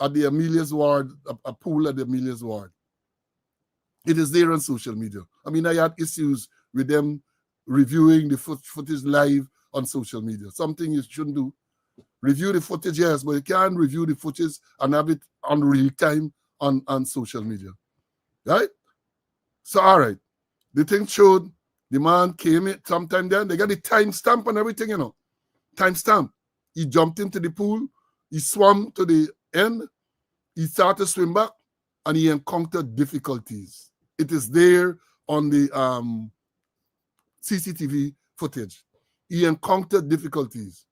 S1: at the Amelia's Ward, a pool at the Amelia's Ward. It is there on social media. I mean, I had issues with them reviewing the footage live on social media. Something you shouldn't do. Review the footage, yes, but you can't review the footage and have it on real time on social media. Right? So, all right. The thing showed the man came in sometime then. They got the timestamp and everything, you know. Timestamp. He jumped into the pool. He swam to the end. He started to swim back, and he encountered difficulties. It is there on the CCTV footage. He encountered difficulties.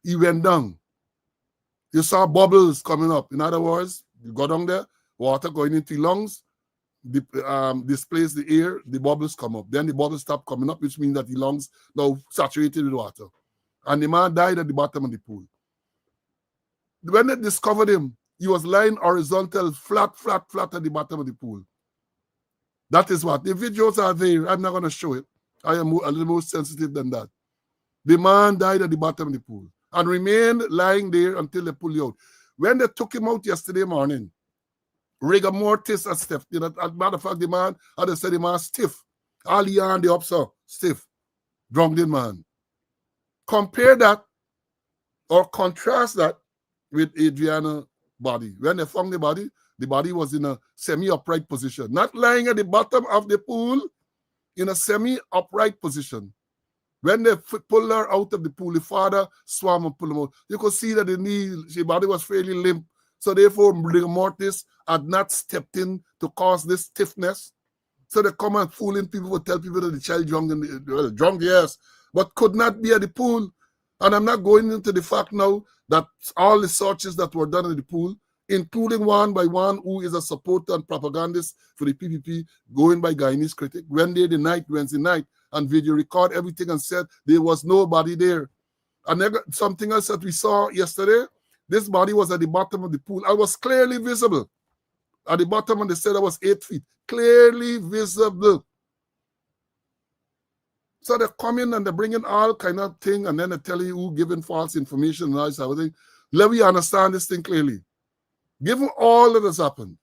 S1: He went down. You saw bubbles coming up. In other words, you go down there, water going into your lungs, displace the air, the bubbles come up. Then the bubbles stop coming up, which means that the lungs now saturated with water. And the man died at the bottom of the pool. When they discovered him, he was lying horizontal, flat at the bottom of the pool. That is what. The videos are there. I'm not going to show it. I am a little more sensitive than that. The man died at the bottom of the pool and remained lying there until they pulled him out. When they took him out yesterday morning, rigor mortis and stiff. You know, as a matter of fact, the man, as I said, the man stiff. All he on the upside, stiff. Drowning man. Compare that or contrast that with Adriana's body. When they found the body was in a semi-upright position. Not lying at the bottom of the pool, in a semi-upright position. When they pulled her out of the pool, the father swam and pulled him out. You could see that the body was fairly limp. So therefore, rigor mortis had not stepped in to cause this stiffness. So they come and fooling people, would tell people that the child drunk, yes, but could not be at the pool. And I'm not going into the fact now that all the searches that were done in the pool, including one by one who is a supporter and propagandist for the PPP, going by Guyanese critic, Wednesday night, and video record everything and said there was nobody there. And something else that we saw yesterday, this body was at the bottom of the pool. I was clearly visible. At the bottom, and they said I was 8 feet. Clearly visible. So they come in and they bring in all kind of thing, and then they tell you who giving false information and all this other thing. Let me understand this thing clearly. Given all that has happened,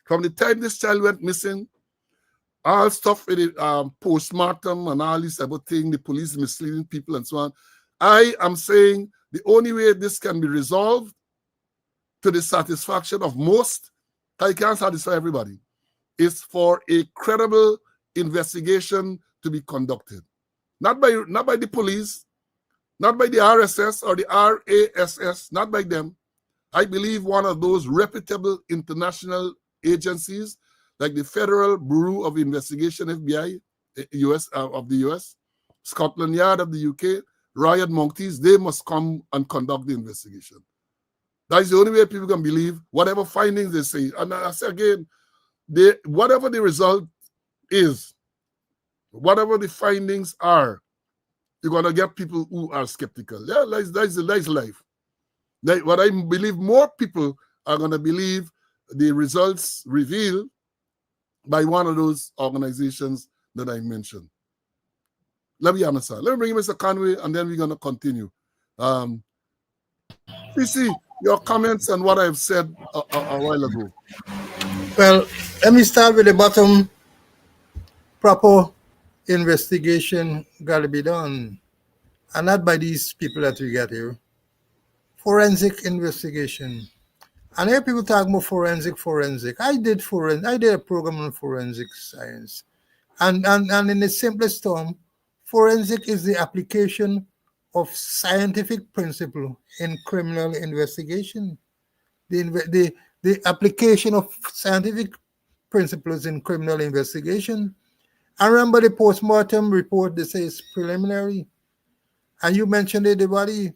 S1: from the time this child went missing, all stuff with the postmortem and all this type of thing, the police misleading people and so on, I am saying the only way this can be resolved to the satisfaction of most, I can't satisfy everybody, is for a credible investigation to be conducted. Not by the police, not by the RSS or the RASS, not by them. I believe one of those reputable international agencies like the Federal Bureau of Investigation, FBI, of the US, Scotland Yard of the UK, Royal Mounties, they must come and conduct the investigation. That is the only way people can believe whatever findings they say. And I say again, whatever the result is, whatever the findings are, you're going to get people who are skeptical. Yeah, that's life. What I believe more people are going to believe the results reveal by one of those organizations that I mentioned. Let me understand. Let me bring in Mr. Conway, and then we're going to continue. CC, your comments on what I've said a while ago.
S2: Well, let me start with the bottom. Proper investigation got to be done, and not by these people that we got here. Forensic investigation. And here people talk about forensic. I did a program on forensic science. And in the simplest term, forensic is the application of scientific principle in criminal investigation. The application of scientific principles in criminal investigation. I remember the post-mortem report, they say it's preliminary. And you mentioned it, the body,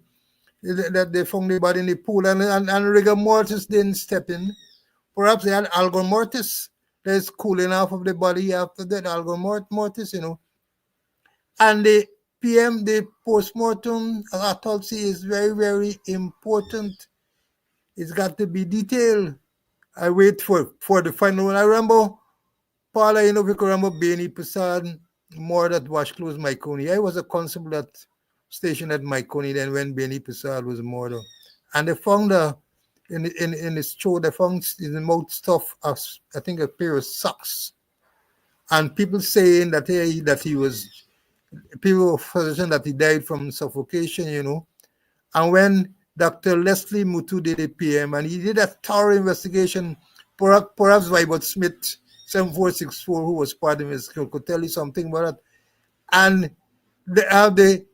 S2: that they found the body in the pool, and rigor mortis didn't step in. Perhaps they had algor mortis. There's cooling off of the body after that, algor mortis, And the PM, the post-mortem autopsy is very, very important. It's got to be detailed. I wait for the final one. I remember, Paula, if you can remember Benny Prasad, more that wash clothes Myconi. I was a constable at station at Myconi then when Benny Prasad was murdered. And they found in his throat, they found in the mouth stuff, I think a pair of socks. And people saying that people were saying that he died from suffocation, And when Dr. Leslie Mutu did a PM, and he did a thorough investigation, perhaps Vibert Smith, 7464, who was part of his could tell you something about it. And the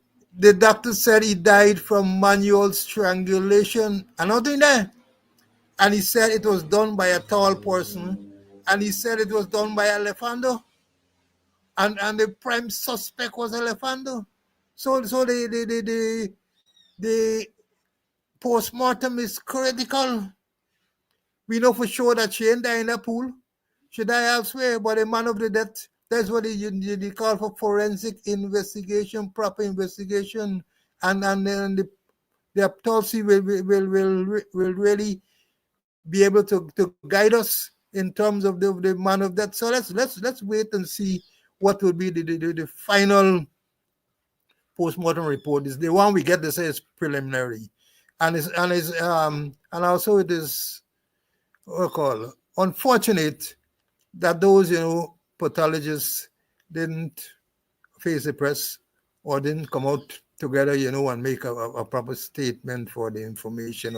S2: doctor said he died from manual strangulation. And nothing there. And he said it was done by a tall person. And he said it was done by Alejandro. And the prime suspect was Alejandro. So the post-mortem is critical. We know for sure that she ain't die in a pool. She died elsewhere, but the man of the death, that's what they call for forensic investigation, proper investigation. And then the autopsy will really be able to guide us in terms of the man of death. So let's wait and see what will be the final post-mortem report. Is the one we get to say is preliminary, and also it is unfortunate that those pathologists didn't face the press or didn't come out together, and make a proper statement for the information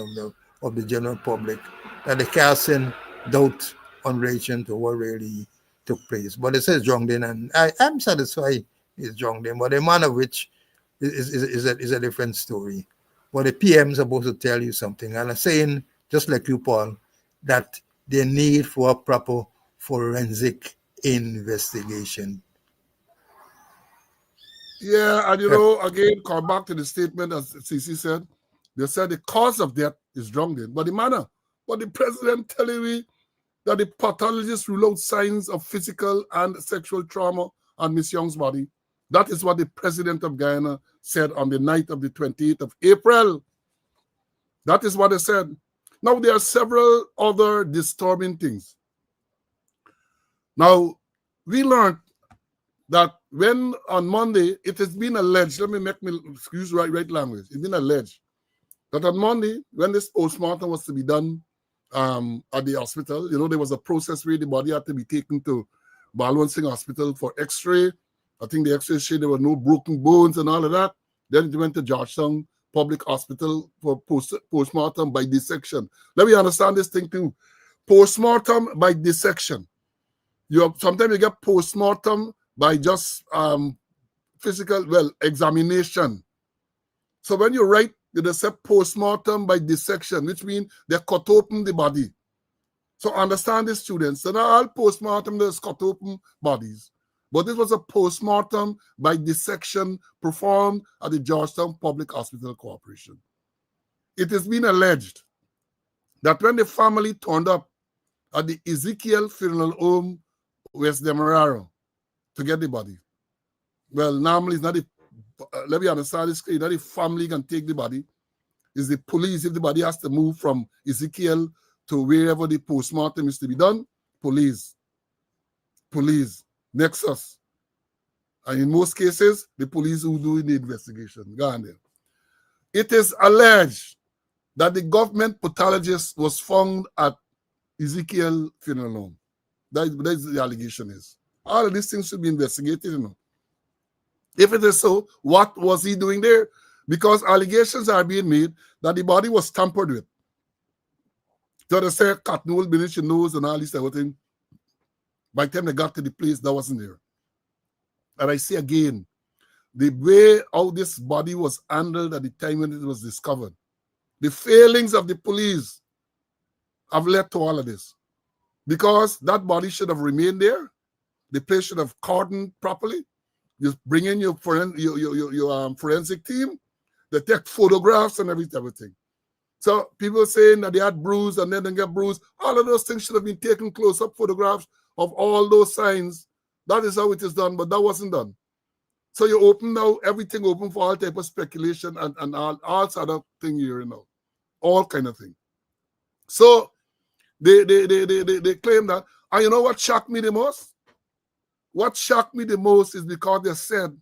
S2: of the general public, that they casting doubt on relation to what really took place. But it says Jongdin, and I'm satisfied it's Jongdin, but the manner of which is a different story. But the PM is supposed to tell you something, and I'm saying, just like you, Paul, that the need for a proper forensic investigation.
S1: Yeah, and again, come back to the statement as CC said. They said the cause of death is drowning, but the manner. But the president telling me that the pathologist ruled out signs of physical and sexual trauma on Miss Young's body. That is what the president of Guyana said on the night of the 28th of April. That is what they said. Now, there are several other disturbing things. Now, we learned that when on Monday, it has been alleged, let me excuse right language, it's been alleged that on Monday, when this postmortem was to be done at the hospital, there was a process where the body had to be taken to Balwan Singh Hospital for x-ray. I think the x-ray showed there were no broken bones and all of that. Then it went to Georgetown Public Hospital for postmortem by dissection. Let me understand this thing too. Postmortem by dissection. Sometimes you get postmortem by just physical, examination. So when you write, they say postmortem by dissection, which means they cut open the body. So understand this, students. So not all postmortem, there's cut open bodies. But this was a postmortem by dissection performed at the Georgetown Public Hospital Corporation. It has been alleged that when the family turned up at the Ezekiel Funeral Home, West Demerara, to get the body. Well, normally it's not let me understand this, not the family can take the body. It's the police. If the body has to move from Ezekiel to wherever the postmortem is to be done, police. police, nexus. And in most cases, the police who do the investigation. Go on there. It is alleged that the government pathologist was found at Ezekiel funeral home. That's the allegation is. All of these things should be investigated, you know. If it is so, what was he doing there? Because allegations are being made that the body was tampered with. So they say cotton wool beneath your nose and all this type of thing. By the time they got to the place, that wasn't there. And I say again, the way how this body was handled at the time when it was discovered, the failings of the police have led to all of this. Because that body should have remained there. The place should have cordoned properly. You bring in your forensic team. They take photographs and everything. So people saying that they had bruise and then they get bruised. All of those things should have been taken close-up photographs of all those signs. That is how it is done, but that wasn't done. So you open now, everything open for all type of speculation and all sort of thing here, you know. All kind of thing. So they claim that. And you know what shocked me the most? What shocked me the most is because they said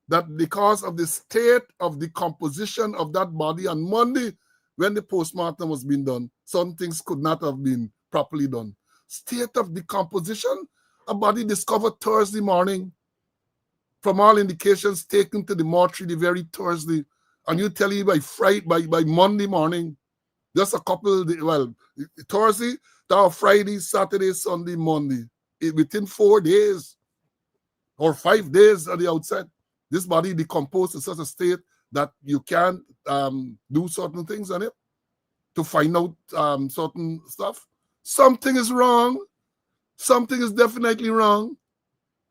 S1: that because of the state of decomposition of that body on Monday, when the postmortem was being done, some things could not have been properly done. State of decomposition, a body discovered Thursday morning, from all indications taken to the mortuary the very Thursday, and you tell me by Monday morning, just a couple of days, well, Thursday, now Friday, Saturday, Sunday, Monday, within 4 days or 5 days at the outset, this body decomposed to such a state that you can't do certain things on it to find out certain stuff. Something is wrong. Something is definitely wrong.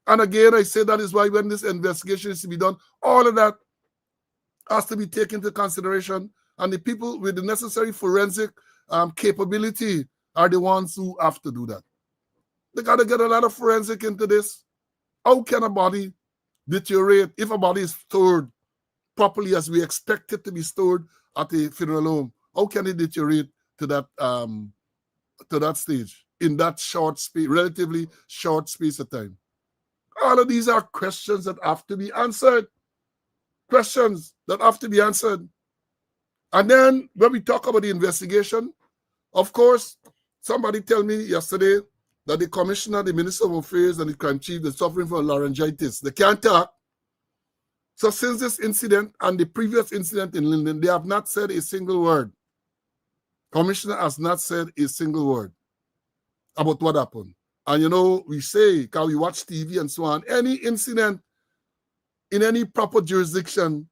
S1: And again, I say that is why when this investigation is to be done, all of that has to be taken into consideration. And the people with the necessary forensic capability are the ones who have to do that. They got to get a lot of forensic into this. How can a body deteriorate if a body is stored properly as we expect it to be stored at a funeral home? How can it deteriorate to that stage in that short space, relatively short space of time? All of these are questions that have to be answered. Questions that have to be answered. And then when we talk about the investigation, of course, somebody tell me yesterday that the commissioner, the minister of affairs, and the crime chief is suffering from laryngitis. They can't talk. So since this incident and the previous incident in Linden, they have not said a single word. Commissioner has not said a single word about what happened. And you know, we say, because we watch TV and so on, any incident in any proper jurisdiction,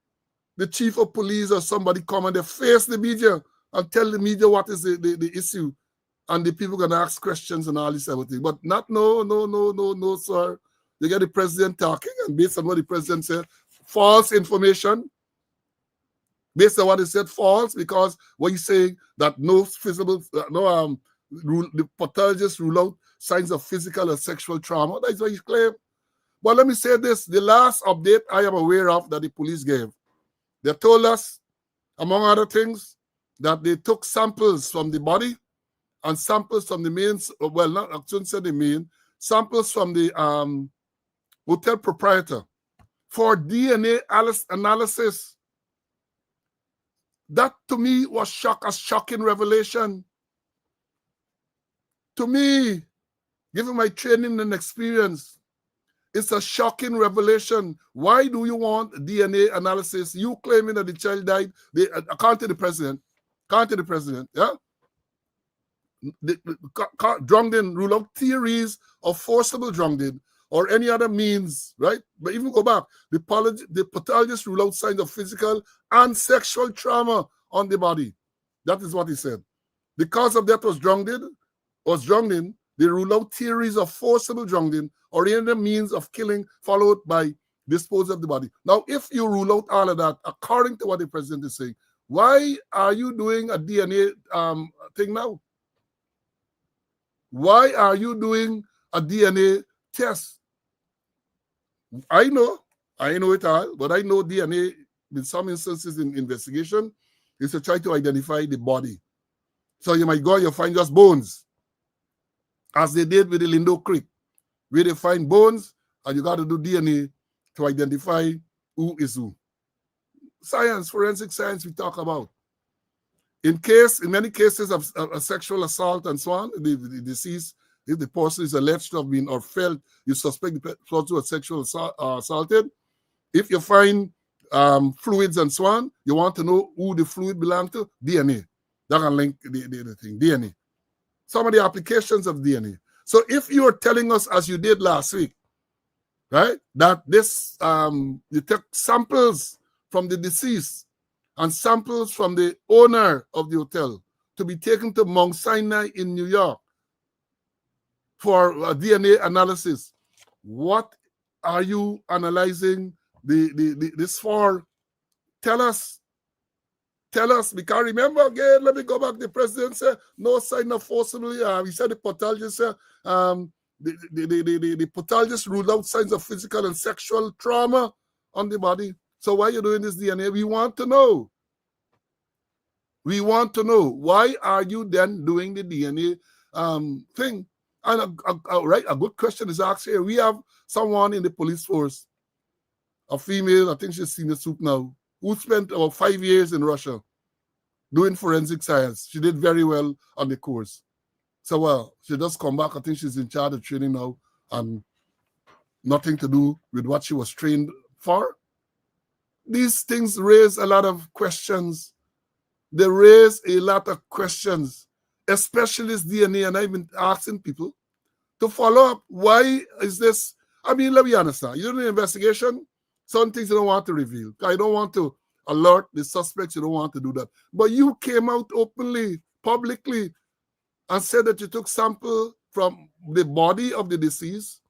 S1: the chief of police or somebody come and they face the media and tell the media what is the issue. And the people going to ask questions and all this everything. But not, no, sir. They get the president talking, and based on what the president said, false information. Based on what he said, false, because what he's saying that no physical, the pathologists rule out signs of physical or sexual trauma. That's what he claimed. But let me say this, the last update I am aware of that the police gave, they told us, among other things, that they took samples from the body and samples from the main, well, not, I shouldn't say the main, samples from the hotel proprietor for DNA analysis. That to me was a shocking revelation. To me, given my training and experience, it's a shocking revelation. Why do you want DNA analysis? You claiming that the child died, according to the president, yeah? Drowning, rule out theories of forcible drowning or any other means, right? But even go back, the pathologist rule out signs of physical and sexual trauma on the body. That is what he said. The cause of death was drowning. They rule out theories of forcible drowning or any other means of killing followed by disposal of the body. Now, if you rule out all of that, according to what the president is saying, why are you doing a DNA thing now? Why are you doing a DNA test? I know it all, but I know DNA in some instances in investigation is to try to identify the body. So you might go and you find just bones, as they did with the Lindo Creek, where they find bones, and you got to do DNA to identify who is who. Science, forensic science we talk about. In many cases of sexual assault and so on, the deceased, if the person is alleged to have been or felt, you suspect the person was sexually assaulted. If you find fluids and so on, you want to know who the fluid belongs to, DNA. That can link the thing, DNA. Some of the applications of DNA. So if you are telling us, as you did last week, right, that this, you took samples from the deceased and samples from the owner of the hotel to be taken to Mount Sinai in New York for DNA analysis. What are you analyzing this for? Tell us, because remember again, let me go back. The president said no sign of forcibly. He said the pathologist said the pathologist ruled out signs of physical and sexual trauma on the body. So why are you doing this DNA? We want to know. We want to know, why are you then doing the DNA thing? And a good question is asked here. We have someone in the police force, a female, I think she's senior soup now, who spent about 5 years in Russia doing forensic science. She did very well on the course. So, well, she just come back. I think she's in charge of training now, and nothing to do with what she was trained for. These things raise a lot of questions. They raise a lot of questions, especially this DNA, and I've been asking people to follow up. Why is this? I mean, let me understand. You're doing an investigation, some things you don't want to reveal. I don't want to alert the suspects. You don't want to do that. But you came out openly, publicly, and said that you took sample from the body of the deceased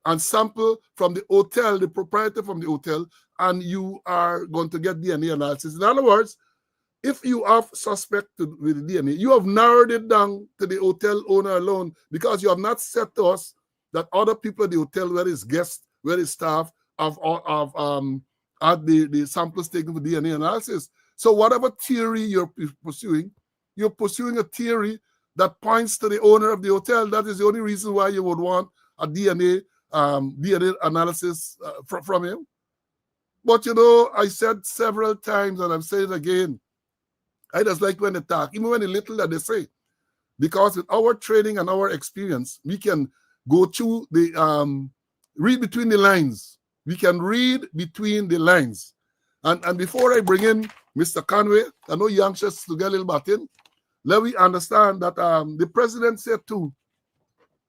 S1: and sample from the hotel, the proprietor from the hotel, and you are going to get DNA analysis. In other words, if you have suspect with DNA, you have narrowed it down to the hotel owner alone, because you have not said to us that other people at the hotel, where is guests, where is staff, have had the samples taken for DNA analysis. So whatever theory you're pursuing a theory that points to the owner of the hotel. That is the only reason why you would want a DNA analysis from him. But you know, I said several times, and I'm saying it again, I just like when they talk, even when the little that they say, because with our training and our experience, we can go through the read between the lines. We can read between the lines. And before I bring in Mr. Conway, I know you're anxious to get a little bit in. Let me understand that the president said too,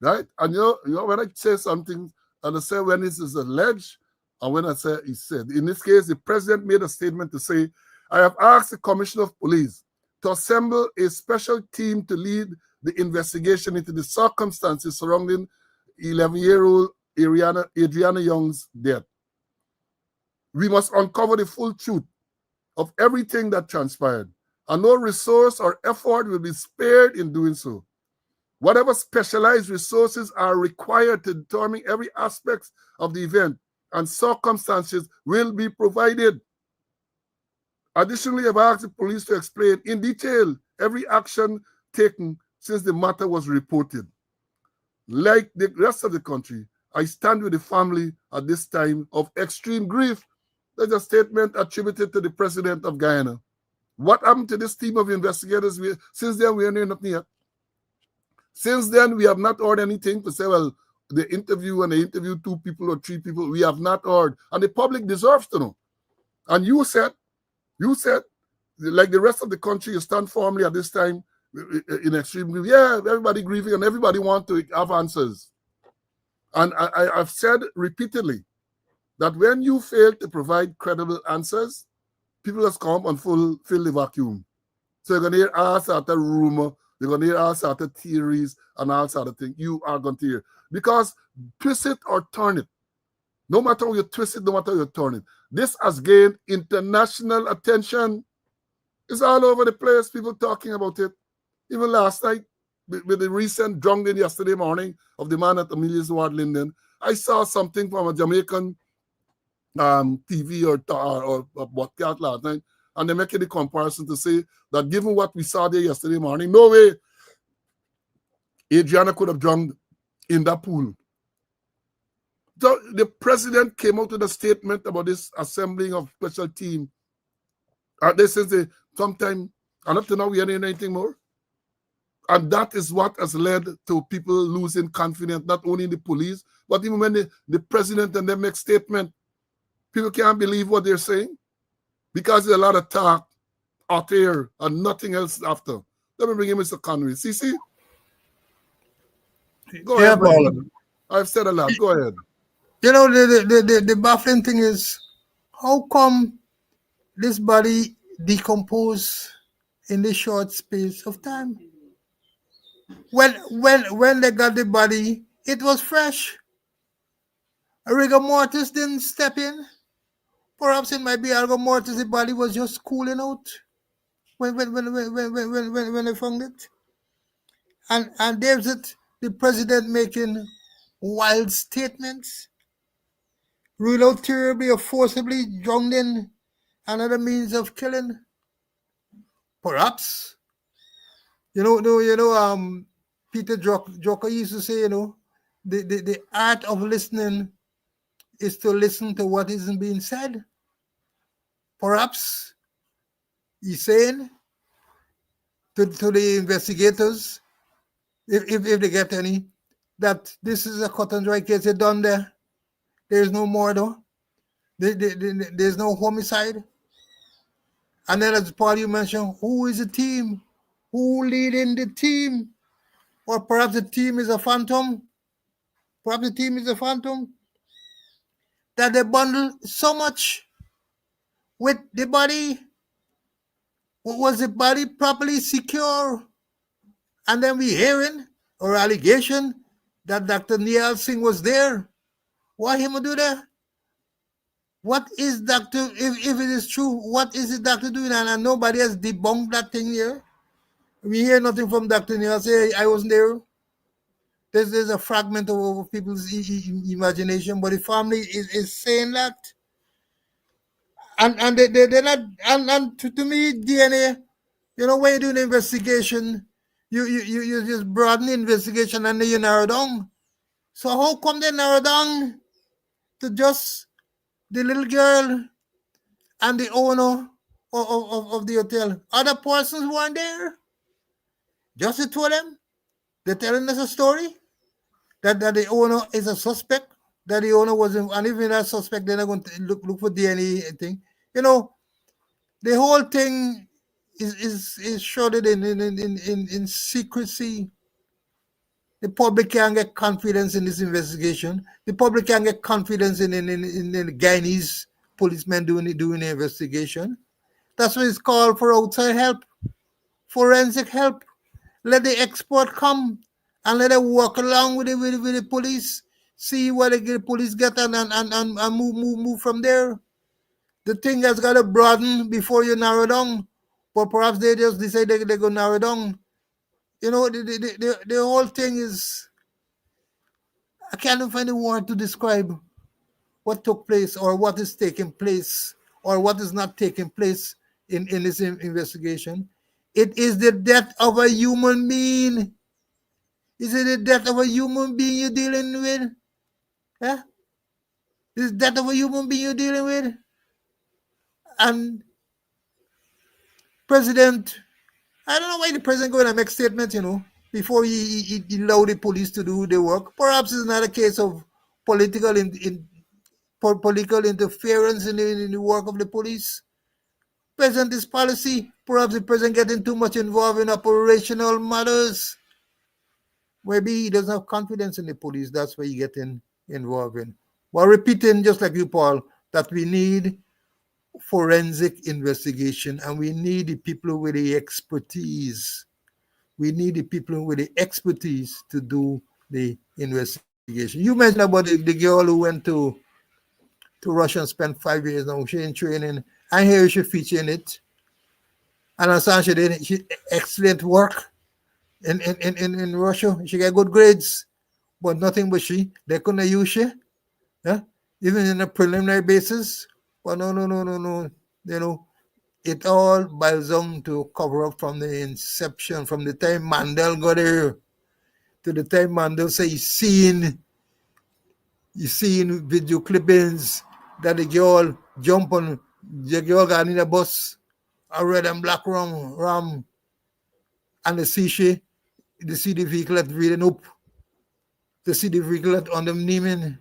S1: right? And you know when I say something, and I say when this is alleged, and when I say he said, in this case, the president made a statement to say, I have asked the Commissioner of Police to assemble a special team to lead the investigation into the circumstances surrounding 11-year-old Adriana Young's death. We must uncover the full truth of everything that transpired, and no resource or effort will be spared in doing so. Whatever specialized resources are required to determine every aspect of the event and circumstances will be provided. Additionally, I've asked the police to explain in detail every action taken since the matter was reported. Like the rest of the country, I stand with the family at this time of extreme grief. There's a statement attributed to the president of Guyana. What happened to this team of investigators? Since then, we are doing nothing yet. Since then, we have not heard anything to say, well, they interviewed 2 people or 3 people. We have not heard. And the public deserves to know. And you said, like the rest of the country, you stand firmly at this time in extreme grief. Yeah, everybody grieving and everybody wants to have answers. And I've said repeatedly that when you fail to provide credible answers, people just come and fill the vacuum. So you're going to hear all sorts of rumor, you're going to hear all sorts of theories and all sorts of things. You are going to hear. Because twist it or turn it. No matter how you twist it, no matter how you turn it. This has gained international attention. It's all over the place, people talking about it. Even last night, with the recent drowning yesterday morning of the man at Amelia's Ward, Linden, I saw something from a Jamaican TV or podcast last night, and they're making the comparison to say that given what we saw there yesterday morning, no way Adriana could have drowned in that pool. So the president came out with a statement about this assembling of special team. They say sometime, and up to now we haven't heard anything more. And that is what has led to people losing confidence, not only in the police, but even when the president and them make statement, people can't believe what they're saying because there's a lot of talk out there and nothing else after. Let me bring in Mr. Conway. CC, go
S2: Yeah,
S1: ahead, my
S2: Paul.
S1: brother. I've said a lot. Go ahead.
S2: You know, the baffling thing is, how come this body decompose in this short space of time? When they got the body, it was fresh. A rigor mortis didn't step in. Perhaps it might be rigor mortis, the body was just cooling out when they found it. And there's it, the president making wild statements, rule out terribly or forcibly drowning another means of killing. Perhaps, Peter Drucker used to say, the art of listening is to listen to what isn't being said. Perhaps he's saying to the investigators, if they get any, that this is a cut and dry case. They're done there. There's no murder. There's no homicide. And then, as Paul, you mentioned, who is the team? Who leading the team? Or perhaps the team is a phantom. Perhaps the team is a phantom. That they bundle so much with the body. Was the body properly secure? And then we hearing or allegation that Dr. Niall Singh was there. Why him do that? What is Dr. If it is true, what is the doctor doing? And nobody has debunked that thing here. We hear nothing from Dr. Niall say, I wasn't there. There's a fragment of people's imagination, but the family is saying that. And they're not, and to me, DNA, when you do an investigation, you just broaden the investigation and then you narrow down. So how come they narrow down to just the little girl and the owner of the hotel? Other persons weren't there. Just the two of them. They're telling us a story that the owner is a suspect, that the owner wasn't, and even that suspect, they're not going to look for DNA thing. The whole thing is shrouded in secrecy. The public can't get confidence in this investigation. The public can't get confidence in the Guyanese policemen doing the investigation. That's why it's called for outside help, forensic help. Let the expert come and let them work along with the police, see what the police get and move from there. The thing has got to broaden before you narrow down. But perhaps they just decide they're going to narrow down. The whole thing is, I can't even find a word to describe what took place or what is taking place or what is not taking place in this investigation. It is the death of a human being. Is it the death of a human being you're dealing with? Huh? Is the death of a human being you're dealing with? And President, I don't know why the president going to make statements, before he allow the police to do the work. Perhaps it's not a case of political political interference in the work of the police. President is policy. Perhaps the president getting too much involved in operational matters. Maybe he doesn't have confidence in the police. That's why he getting involved in. While repeating, just like you, Paul, that we need forensic investigation and we need the people with the expertise. We need the people with the expertise to do the investigation. You mentioned about the girl who went to Russia and spent 5 years now. She in training. I hear she feature in it. And as she did excellent work in Russia. She got good grades, but nothing but they couldn't use she. Yeah? Even in a preliminary basis. But no. It all boils down to cover up from the inception, from the time Mandel got here to the time Mandel say he's seen You see in video clippings that the girl jump on, the girl got in a bus, a red and black ram, and they see the vehicle at reading up, they see the vehicle at on them naming.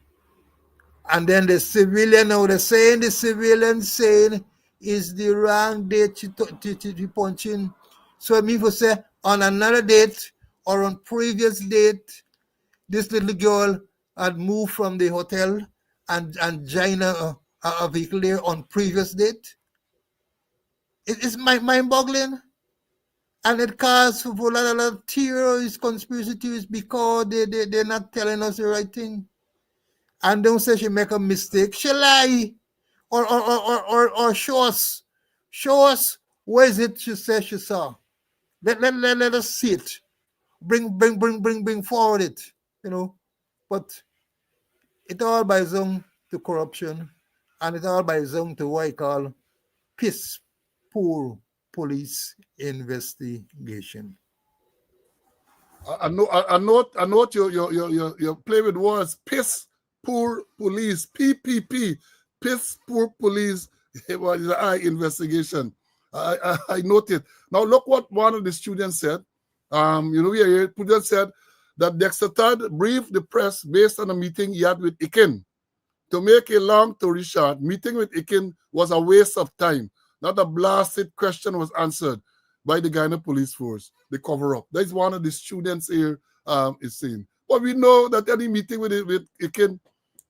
S2: And then the civilian, now they're saying the civilian saying is the wrong date to punching. So I mean for say on another date or on previous date, this little girl had moved from the hotel and joined a vehicle there on previous date. It's mind-boggling. And it caused for a lot of theories, conspiracy theories, because they're not telling us the right thing. And don't say she make a mistake. She lie. Or show us. Show us where is it she says she saw. Let us see it. Bring forward it. You know. But it all by zone to corruption, and it all by zone to what I call piss poor police investigation.
S1: I know you play with words. Piss poor police, PPP, piss poor police. It was an eye investigation. I noted. Now look what one of the students said. Student said that Dexter Todd briefed the press based on a meeting he had with Ikin. To make a long story short, meeting with Ikin was a waste of time. Not a blasted question was answered by the Ghana police force, the cover-up. That's one of the students here is saying. But we know that any meeting with Ikin,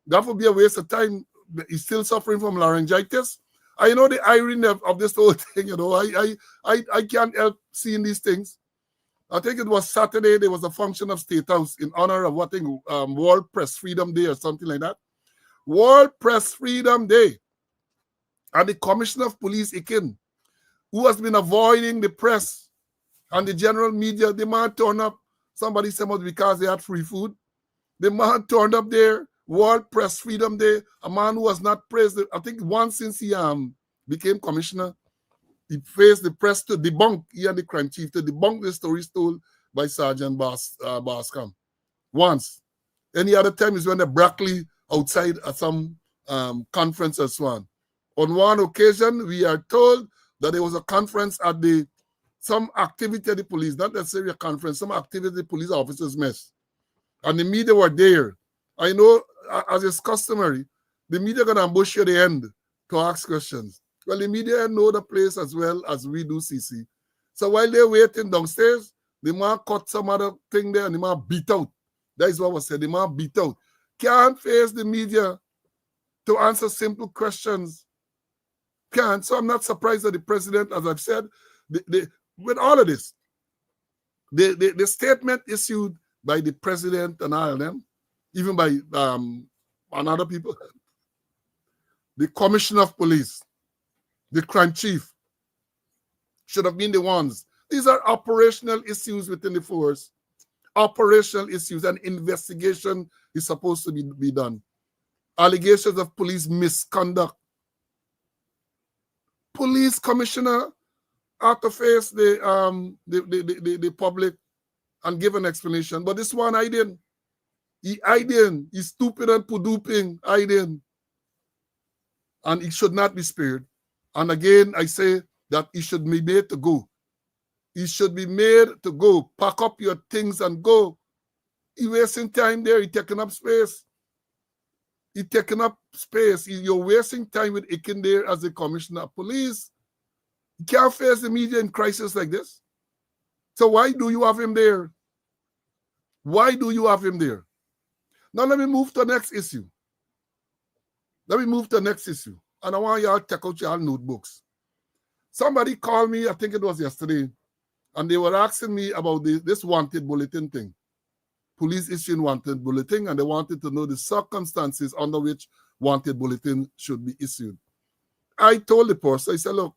S1: that would be a waste of time. He's still suffering from laryngitis. I know the irony of this whole thing, I can't help seeing these things. I think it was Saturday, there was a function of State House in honor of World Press Freedom Day or something like that. World Press Freedom Day. And the Commissioner of Police, Ikin, who has been avoiding the press and the general media, the man turned up. Somebody said because they had free food. The man turned up there, World Press Freedom Day, a man who was not praised. I think once since he became commissioner, he faced the press to debunk, he and the crime chief, to debunk the stories told by Sergeant Bascom. Once. Any other time is when they Brackley outside at some conference or so on. On one occasion, we are told that there was a conference at some activity at the police, not necessarily a conference, some activity the police officers mess. And the media were there. I know, as is customary, the media are going to ambush you at the end to ask questions. Well, the media know the place as well as we do, CC. So while they're waiting downstairs, the man caught some other thing there and the man beat out. That is what was said. The man beat out. Can't face the media to answer simple questions. Can't. So I'm not surprised that the president, as I've said, with all of this, the statement issued by the president and all of them, even by other people, the commissioner of police, the crime chief, should have been the ones. These are operational issues within the force. Operational issues, and investigation is supposed to be done. Allegations of police misconduct. Police commissioner have to face the public and give an explanation. But this one, I didn't. He's stupid and puduping. I didn't. And he should not be spared. And again, I say that he should be made to go. He should be made to go. Pack up your things and go. He's wasting time there. He's taking up space. You're wasting time with Ikin there as the commissioner of police. He can't face the media in crisis like this. So why do you have him there? Why do you have him there? Now let me move to the next issue. And I want y'all to check out your notebooks. Somebody called me, I think it was yesterday, and they were asking me about this wanted bulletin thing. Police issuing wanted bulletin, and they wanted to know the circumstances under which wanted bulletin should be issued. I told the person, I said, look,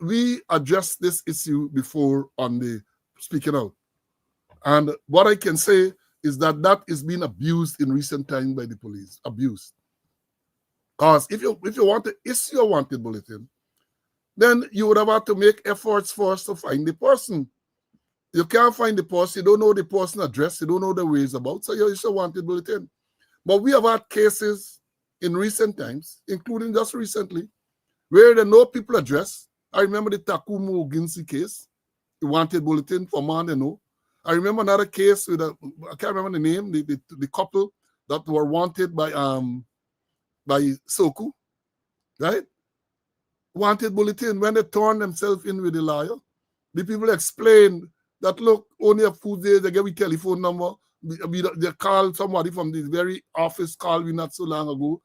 S1: we addressed this issue before on the speaking out. And what I can say is that is being abused in recent time by the police. Abused. Because if you want to issue a wanted bulletin, then you would have had to make efforts first to find the person. You can't find the person, you don't know the person's address, you don't know the ways about, so you issue a wanted bulletin. But we have had cases in recent times, including just recently, where there are no people addressed. I remember the Takumu Ginsi case, the wanted bulletin for man they know. I remember another case with I can't remember the name, the couple that were wanted by Soku, right? Wanted bulletin. When they turned themselves in with the lawyer, the people explained that, look, only a few days they get a telephone number. They call somebody from this very office called me not so long ago.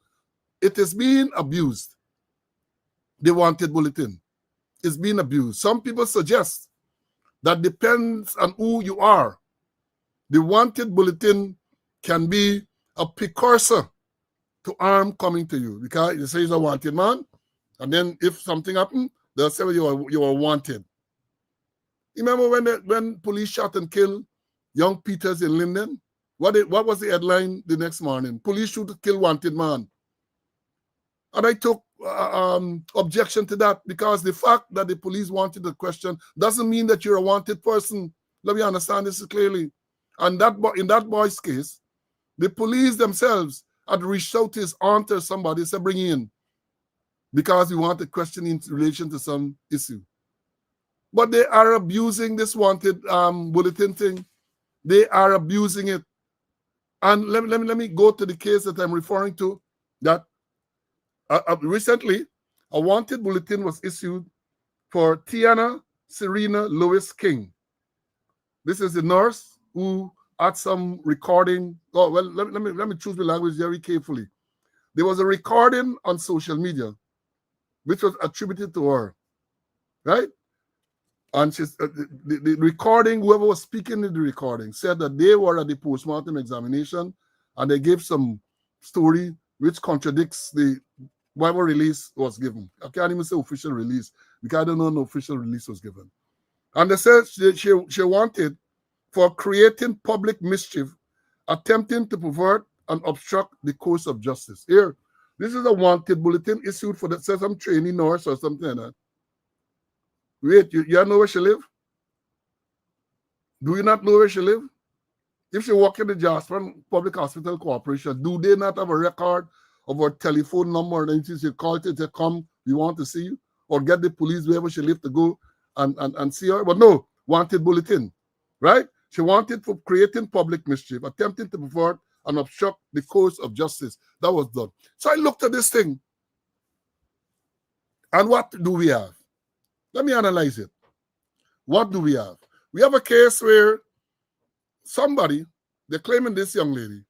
S1: It is being abused. The wanted bulletin is being abused. Some people suggest that depends on who you are. The wanted bulletin can be a precursor to harm coming to you, because it says a wanted man, and then if something happened, they'll say you are wanted. Remember when police shot and killed young Peters in Linden? What was the headline the next morning? Police shoot to kill wanted man. And I took objection to that, because the fact that the police wanted the question doesn't mean that you're a wanted person. Let me understand this clearly. And in that boy's case, the police themselves had reached out to his aunt or somebody, said, bring in, because we want a question in relation to some issue. But they are abusing this wanted bulletin thing. They are abusing it. And let me go to the case that I'm referring to, that recently a wanted bulletin was issued for Tiana Serena Lewis King. This is the nurse who had some recording. Oh, well, let me choose the language very carefully. There was a recording on social media which was attributed to her, right? And she's, the recording, whoever was speaking in the recording, said that they were at the postmortem examination and they gave some story which contradicts the whatever release was given. I can't even say official release, because I don't know an official release was given. And they said she wanted for creating public mischief, attempting to pervert and obstruct the course of justice. Here, this is a wanted bulletin issued for that says some trainee nurse or something like that. Wait, you know where she live? Do you not know where she live? If she work in the Jasper Public Hospital Corporation, do they not have a record of her telephone number? And then she called it to come, we want to see you, or get the police wherever she live to go and see her. But no, wanted bulletin, right? She wanted for creating public mischief, attempting to pervert and obstruct the course of justice. That was done. So I looked at this thing, and what do we have? Let me analyze it. What do we have? We have a case where somebody, they're claiming this young lady,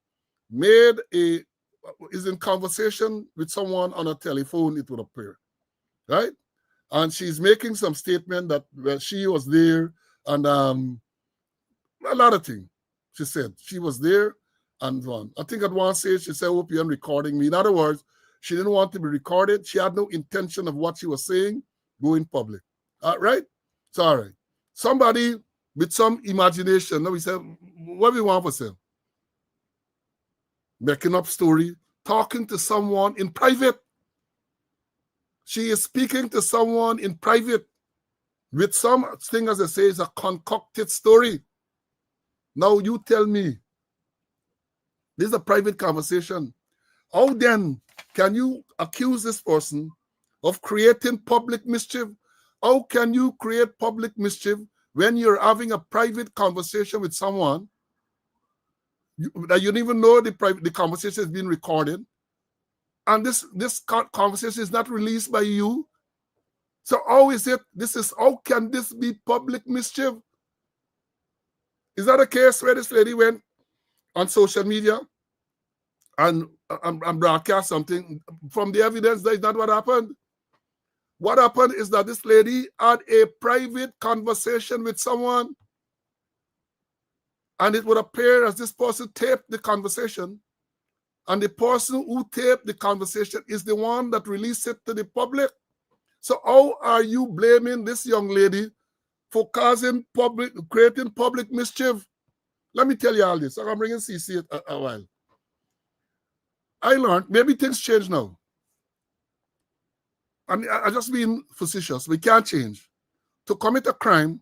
S1: is in conversation with someone on a telephone, it would appear, right? And she's making some statement that she was there, and a lot of things. She said she was there and so on. I think at one stage she said, hope you're recording me. In other words, she didn't want to be recorded. She had no intention of what she was saying going public. Right? It's all right. Somebody with some imagination, now we said, what do we want for sale? Making up story, talking to someone in private. She is speaking to someone in private with something, as I say, is a concocted story. Now you tell me, this is a private conversation. How then can you accuse this person of creating public mischief? How can you create public mischief when you're having a private conversation with someone that you don't even know the conversation is being recorded, and this conversation is not released by you? So how is it? How can this be public mischief? Is that a case where this lady went on social media and broadcast something? From the evidence, that is not what happened. What happened is that this lady had a private conversation with someone, and it would appear as this person taped the conversation, and the person who taped the conversation is the one that released it to the public. So how are you blaming this young lady for creating public mischief? Let me tell you all this. I'm bringing CC a while. I learned, maybe things change now. And I just being facetious. We can't change. To commit a crime,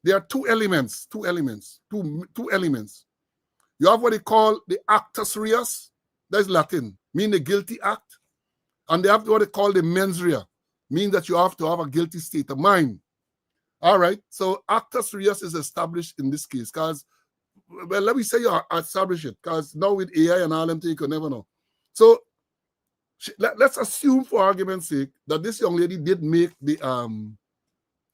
S1: there are two elements. You have what they call the actus reus. That's Latin, mean the guilty act. And they have what they call the mens rea, mean that you have to have a guilty state of mind. All right. So actus reus is established in this case because, well, let me say you establish it because now with AI and all them things, you can never know. So let's assume for argument's sake that this young lady did make the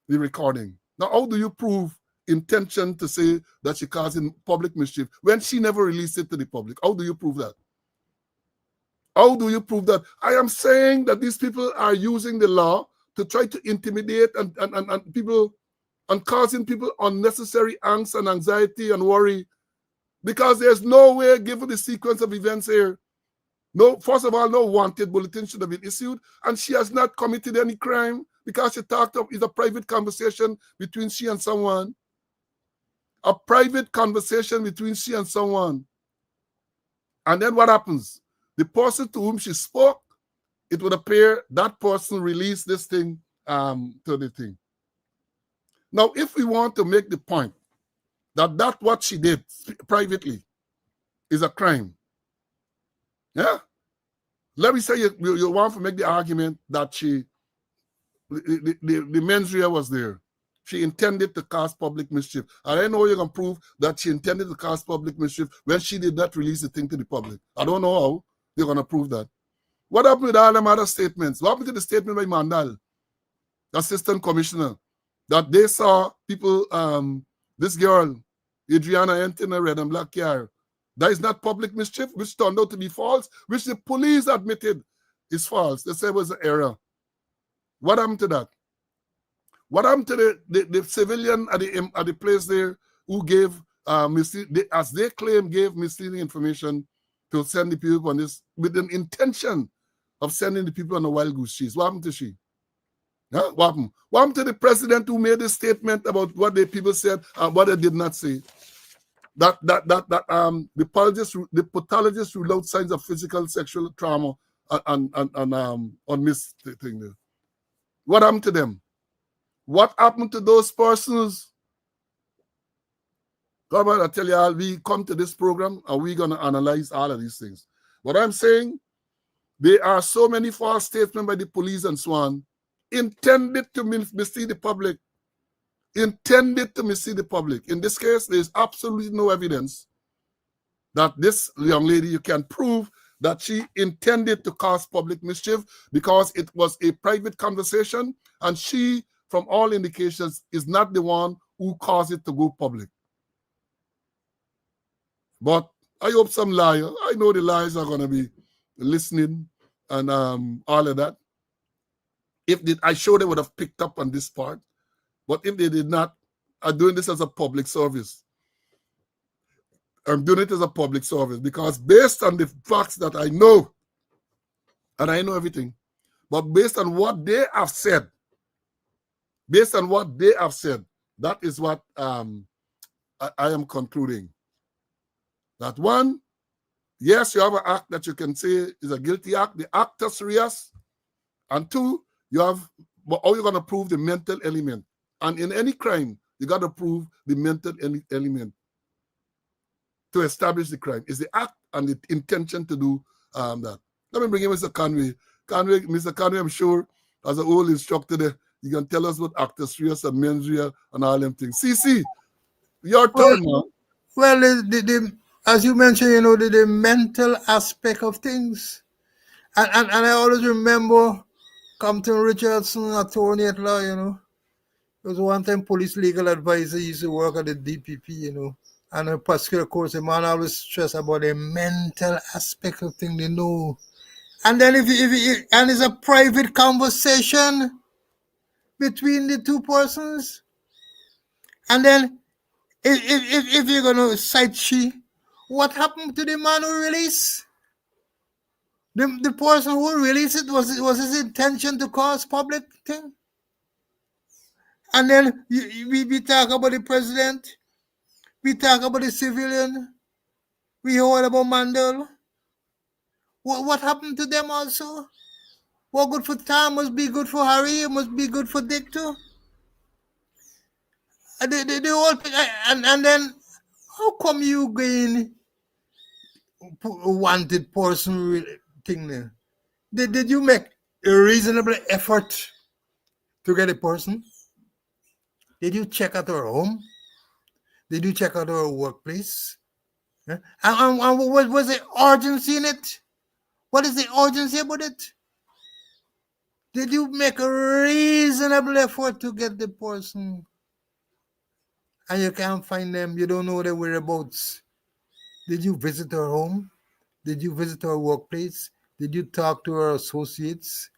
S1: recording. Now, how do you prove intention to say that she causing public mischief when she never released it to the public? How do you prove that? How do you prove that? I am saying that these people are using the law to try to intimidate and people and causing people unnecessary angst and anxiety and worry because there's no way, given the sequence of events here, no, first of all, no wanted bulletin should have been issued, and she has not committed any crime because she talked of is a private conversation between she and someone. A private conversation between she and someone. And then what happens? The person to whom she spoke, it would appear that person released this thing to the thing. Now, if we want to make the point that what she did privately is a crime, yeah, let me say you want to make the argument that the mens rea was there. She intended to cause public mischief. And I know you're going to prove that she intended to cause public mischief when she did not release the thing to the public. I don't know how you're going to prove that. What happened with all them other statements? What happened to the statement by Mandal, assistant commissioner, that they saw people, this girl, Adriana Young, in a red and black car? That is not public mischief, which turned out to be false, which the police admitted is false. They said it was an error. What happened to that? What happened to the civilian at the place there who gave, as they claim, gave misleading information to send the people on this with an intention of sending the people on a wild goose chase? What happened to she? Huh? What happened? What happened to the president who made a statement about what the people said and what they did not say? The pathologist ruled out signs of physical sexual trauma on this thing there. What happened to them? What happened to those persons? Come on, I tell you all, we come to this program and we're going to analyze all of these things. What I'm saying, there are so many false statements by the police and so on, intended to mislead the public. Intended to mislead the public. In this case, there's absolutely no evidence that this young lady, you can prove that she intended to cause public mischief because it was a private conversation and she, from all indications, is not the one who caused it to go public. But I hope some liar, I know the liars are going to be listening and all of that. I'm sure they would have picked up on this part. But if they did not, I'm doing this as a public service. I'm doing it as a public service because based on the facts that I know, and I know everything, but based on what they have said, that is what I am concluding. That one, yes, you have an act that you can say is a guilty act, the actus reus, and two, you have, but how are you going to prove the mental element? And in any crime, you got to prove the mental element to establish the crime. It's the act and the intention to do that. Let me bring in Mr. Conway. Mr. Conway, I'm sure, as an old instructor there, you can tell us what actus reus and mens rea and all them things. CC, your turn now.
S2: Well, as you mentioned, the mental aspect of things. And I always remember Compton Richardson, attorney at law, It was one time police legal advisor. He used to work at the DPP, And a particular course, the man always stress about the mental aspect of things they know. And then if it's a private conversation between the two persons, and then if you're gonna cite she, what happened to the man who released? The person who released it was his intention to cause public thing. And then we talk about the president, we talk about the civilian, we heard about Mandel. What happened to them also? What good for Tom must be good for Harry, must be good for Dick too. The whole thing, and then how come you going wanted person thing there. Did you make a reasonable effort to get a person? Did you check out her home? Did you check out her workplace? Yeah? And what was the urgency in it? What is the urgency about it? Did you make a reasonable effort to get the person? And you can't find them, you don't know their whereabouts. Did you visit her home? Did you visit her workplace? Did you talk to her associates?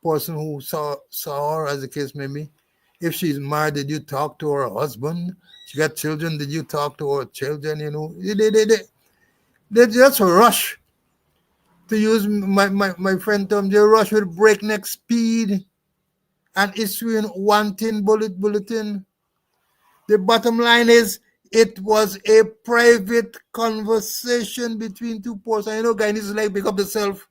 S2: Person who saw her, as the case may be. If she's married, did you talk to her husband? She got children, did you talk to her children? You know, they just rush, to use my friend Tom, they rush with breakneck speed and issuing wanting bulletin. The bottom line is, it was a private conversation between two persons. You know, Guyanese like pick up themselves.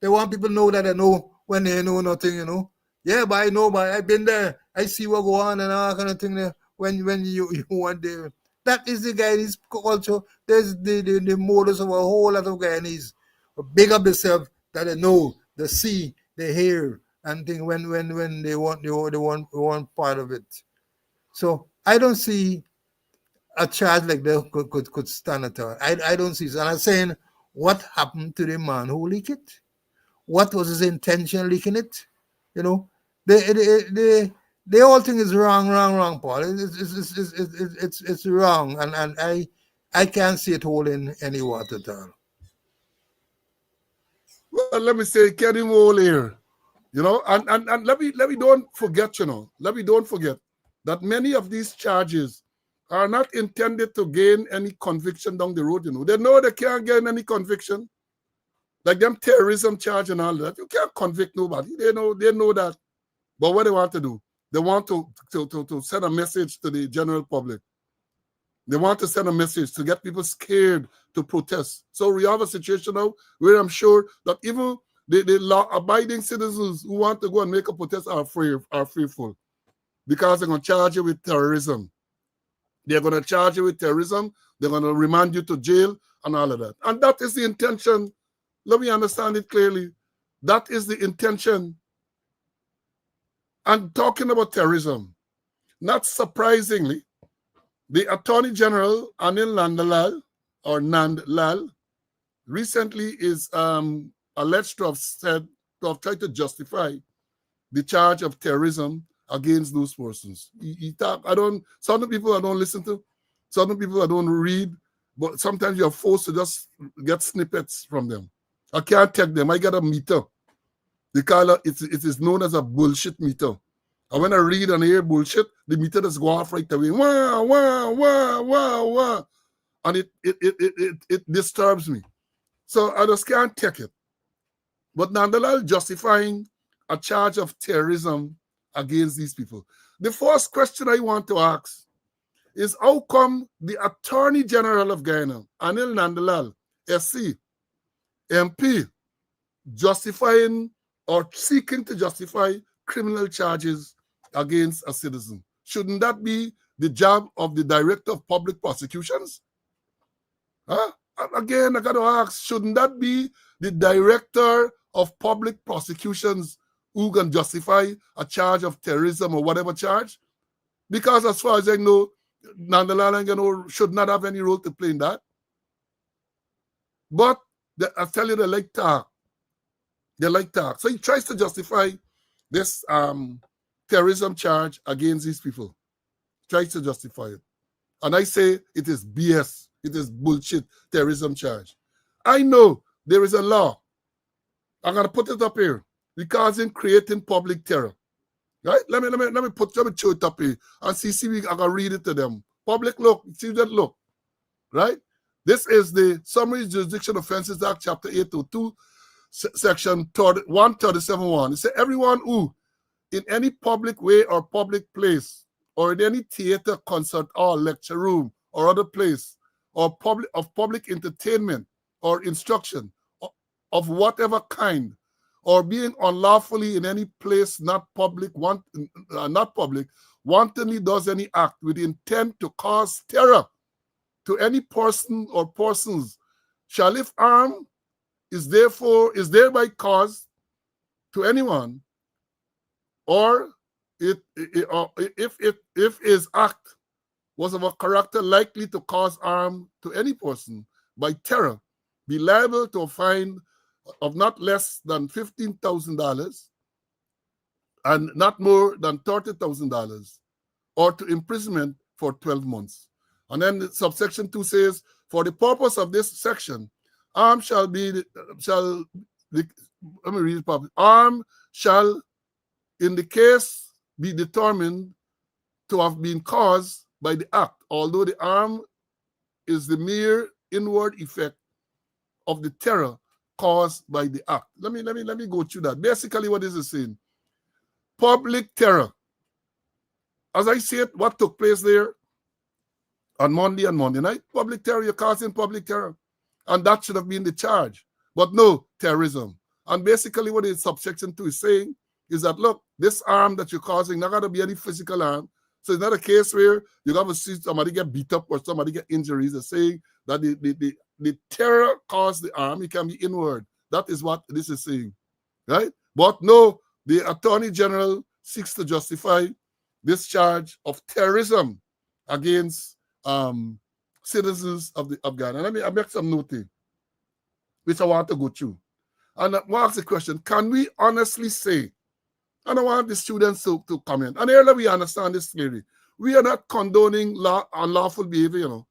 S2: They want people to know that they know when they know nothing, you know. Yeah, but I know, but I've been there. I see what go on and all that kind of thing there. When you want there. That is the Guyanese culture. There's the modus of a whole lot of Guyanese. Big up themselves that they know, they see, they hear, and think when they want part of it. So I don't see a charge like that could stand at all. I don't see. So I'm saying, what happened to the man who leaked it? What was his intention leaking it? You know, the whole thing is wrong, Paul. It's wrong, and I can't see it holding any water at all.
S1: Well, let me say, get him all here. You know, and let me don't forget, you know, let me don't forget that many of these charges are not intended to gain any conviction down the road, you know. They know they can't gain any conviction. Like them terrorism charge and all that. You can't convict nobody. They know that. But what they want to do, they want to send a message to the general public. They want to send a message to get people scared to protest. So we have a situation now where I'm sure that even the law-abiding citizens who want to go and make a protest are fearful, because they're going to charge you with terrorism. They're going to charge you with terrorism. They're going to remand you to jail and all of that. And that is the intention. Let me understand it clearly. That is the intention. And talking about terrorism, not surprisingly, the Attorney General, Anil Nandlal, recently is alleged to have tried to justify the charge of terrorism against those persons. Some people I don't listen to, some people I don't read, but sometimes you're forced to just get snippets from them. I can't take them. I get a meter. It is known as a bullshit meter. And when I read and hear bullshit, the meter just go off right away. Wah, wah, wah, wah, wah. And it disturbs me. So I just can't take it. But nonetheless, justifying a charge of terrorism against these people. The first question I want to ask is, how come the Attorney General of Guyana, Anil Nandlal, SC, MP, justifying or seeking to justify criminal charges against a citizen? Shouldn't that be the job of the Director of Public Prosecutions? Huh? Again, I got to ask, shouldn't that be the Director of Public Prosecutions who can justify a charge of terrorism or whatever charge? Because as far as I know, Nandlal should not have any role to play in that. But I tell you, they like talk. They like talk. So he tries to justify this terrorism charge against these people. Tries to justify it. And I say it is BS. It is bullshit terrorism charge. I know there is a law. I'm gonna put it up here. Because in creating public terror. Right? Let me show it up here and see I'm gonna read it to them. Public look, see that look. Right? This is the Summary Jurisdiction Offences Act, Chapter 802, Section 137.1. It says, everyone who, in any public way or public place, or in any theater, concert hall, lecture room, or other place, or public entertainment or instruction of whatever kind, or being unlawfully in any place not public, wantonly does any act with intent to cause terror to any person or persons shall if harm is thereby caused to anyone, or if his act was of a character likely to cause harm to any person by terror, be liable to a fine of not less than $15,000 and not more than $30,000, or to imprisonment for 12 months. And then subsection 2 says, for the purpose of this section, arm shall let me read it properly. Arm shall, in the case, be determined to have been caused by the act, although the harm is the mere inward effect of the terror caused by the act. Let me go through that. Basically, what is it saying? Public terror. As I said, what took place there on Monday and Monday night? Public terror. You're causing public terror, and that should have been the charge. But no, terrorism. And basically, what is subsection 2 is saying is that, look, this harm that you're causing not going to be any physical harm. So it's not a case where you're going to see somebody get beat up or somebody get injuries. They're saying that the terror caused the harm. It can be inward. That is what this is saying, right? But no, the Attorney General seeks to justify this charge of terrorism against citizens of Ghana. I make some note here, which I want to go through. And I want to ask the question, can we honestly say, and I want the students to comment, and earlier we understand this clearly, we are not condoning unlawful behavior, you know.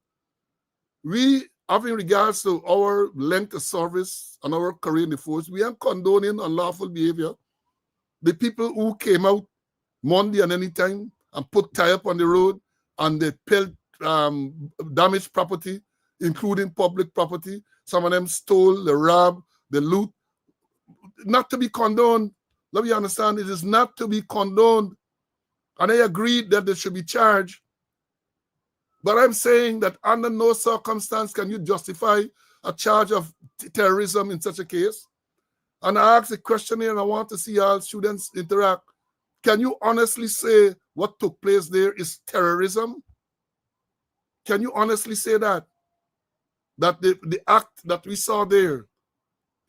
S1: We, having regards to our length of service and our career in the force, we are condoning unlawful behavior. The people who came out Monday and any time and put tie up on the road and they built damaged property, including public property. Some of them stole, they robbed, they loot. Not to be condoned. Let me understand, it is not to be condoned. And I agreed that they should be charged. But I'm saying that under no circumstance can you justify a charge of terrorism in such a case. And I asked a question here, and I want to see how students interact. Can you honestly say what took place there is terrorism? Can you honestly say that? That the act that we saw there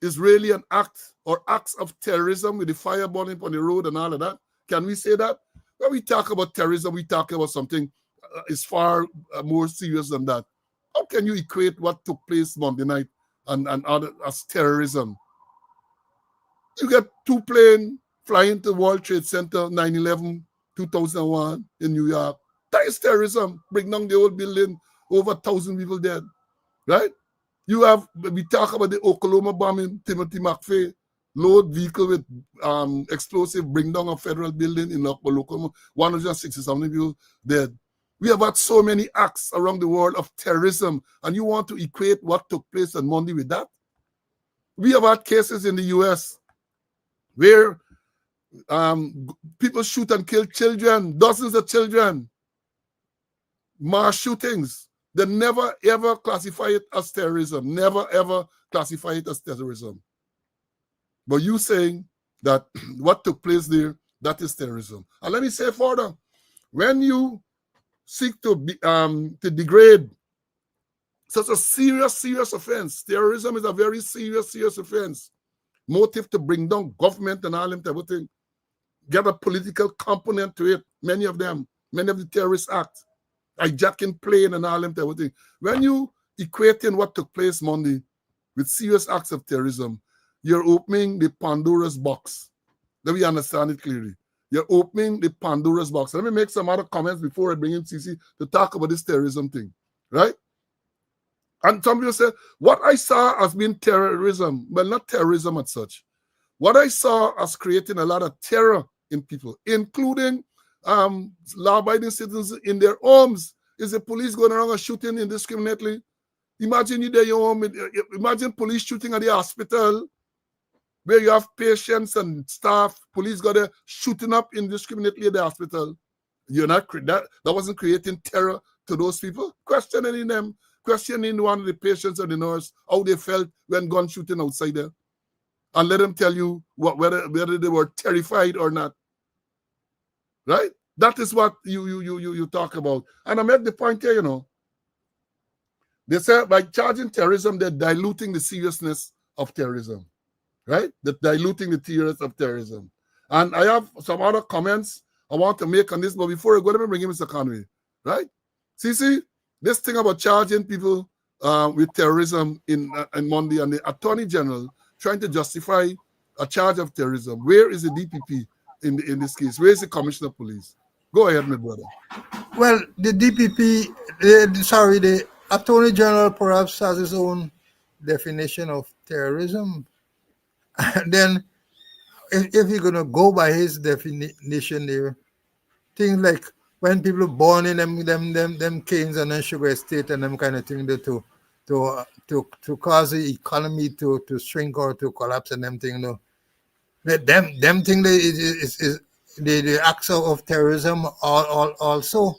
S1: is really an act or acts of terrorism with the fire burning on the road and all of that? Can we say that? When we talk about terrorism, we talk about something is far more serious than that. How can you equate what took place Monday night and other as terrorism? You get two planes flying to World Trade Center 9/11, 2001 in New York. That is terrorism. Bring down the old building, over 1,000 people dead, right? We talk about the Oklahoma bombing, Timothy McVeigh, load vehicle with explosive, bring down a federal building in Oklahoma, 167 people dead. We have had so many acts around the world of terrorism, and you want to equate what took place on Monday with that? We have had cases in the U.S. where people shoot and kill children, dozens of children, mass shootings. They never, ever classify it as terrorism. Never, ever classify it as terrorism. But you saying that what took place there, that is terrorism. And let me say further, when you seek to degrade such a serious offense, terrorism is a very serious offense. Motive to bring down government and all them type of thing. Get a political component to it. Many of the terrorist acts. Hijacking plane and all them type of thing. When you equating what took place Monday with serious acts of terrorism, you're opening the Pandora's box. Let me understand it clearly. You're opening the Pandora's box. Let me make some other comments before I bring in CC to talk about this terrorism thing, right? And some people say, what I saw as being terrorism, well, not terrorism as such. What I saw as creating a lot of terror in people, including law-abiding citizens in their homes, is the police going around and shooting indiscriminately. Imagine you there, your home. Imagine police shooting at the hospital where you have patients and staff. Police got there shooting up indiscriminately at the hospital. You're not that wasn't creating terror to those people. Questioning them, questioning one of the patients or the nurse how they felt when gun shooting outside there, and let them tell you whether they were terrified or not. Right? That is what you talk about. And I make the point here, They say by charging terrorism, they're diluting the seriousness of terrorism, right? They're diluting the seriousness of terrorism. And I have some other comments I want to make on this, but before I go, let me bring in Mr. Conway, right? See, this thing about charging people with terrorism in Monday, and the Attorney General trying to justify a charge of terrorism. Where is the DPP in this case? Where is the Commissioner of Police? Go ahead, my brother.
S2: Well, the DPP, the Attorney General perhaps has his own definition of terrorism. And then, if you're going to go by his definition there, things like when people born in them canes and then sugar estate and them kind of thing to cause the economy to shrink or to collapse and them thing, them thing is the acts of terrorism also.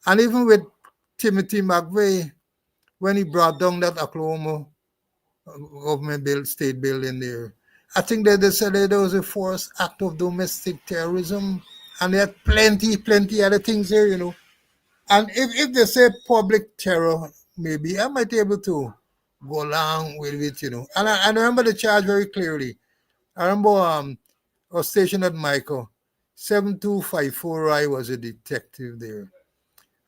S2: And even with Timothy McVeigh, when he brought down that Oklahoma government bill, state bill in there, I think that they said that there was a forced act of domestic terrorism, and they had plenty other things there, And if they say public terror, maybe I might be able to go along with it, And I remember the charge very clearly. I remember I was stationed at Michael. 7254 I was a detective there.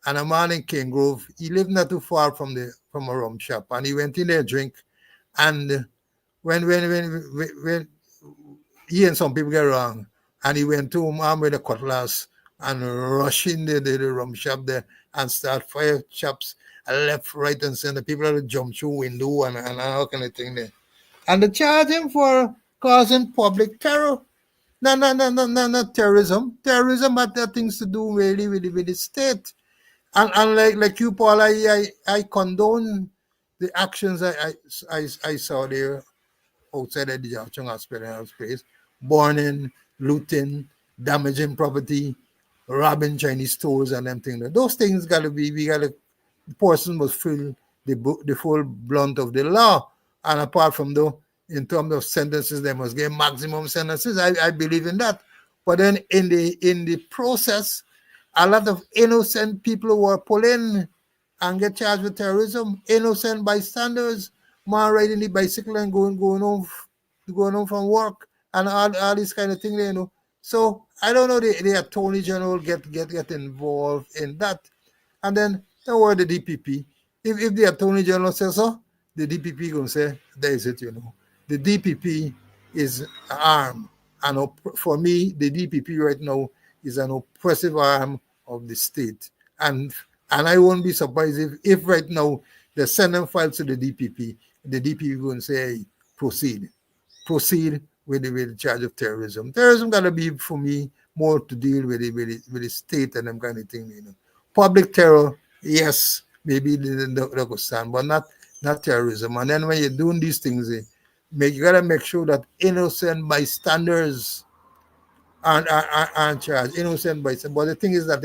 S2: And a man in King Grove, he lived not too far from a rum shop, and he went in there drink. And when he and some people get wrong, and he went to him armed with a cutlass and rush in the rum shop there and start fire chops left, right, and center. People had to jump through window and all kind of thing there. And they charge him for causing public terror. No, not terrorism. Terrorism had things to do really with the state. And like you, Paul, I condone the actions I saw there outside of the Chung Hospital space, burning, looting, damaging property, robbing Chinese stores and them things. Those things the person must feel the full blunt of the law. And apart from in terms of sentences, they must get maximum sentences. I believe in that. But then in the process, a lot of innocent people were pulled in and get charged with terrorism. Innocent bystanders, man riding the bicycle and going home from work and all this kind of thing. So I don't know the Attorney General get involved in that. And then don't worry, the DPP. If the Attorney General says so, the DPP gonna say, there is it, The DPP is armed. And for me, the DPP right now is an oppressive arm of the state. And I won't be surprised if right now they send them files to the DPP going to say, hey, proceed with the charge of terrorism. Terrorism got to be, for me, more to deal with the state and them kind of thing. Public terror, yes, maybe they could stand, but not terrorism. And then when you're doing these things, you got to make sure that innocent bystanders aren't charged. Innocent bystanders. But the thing is that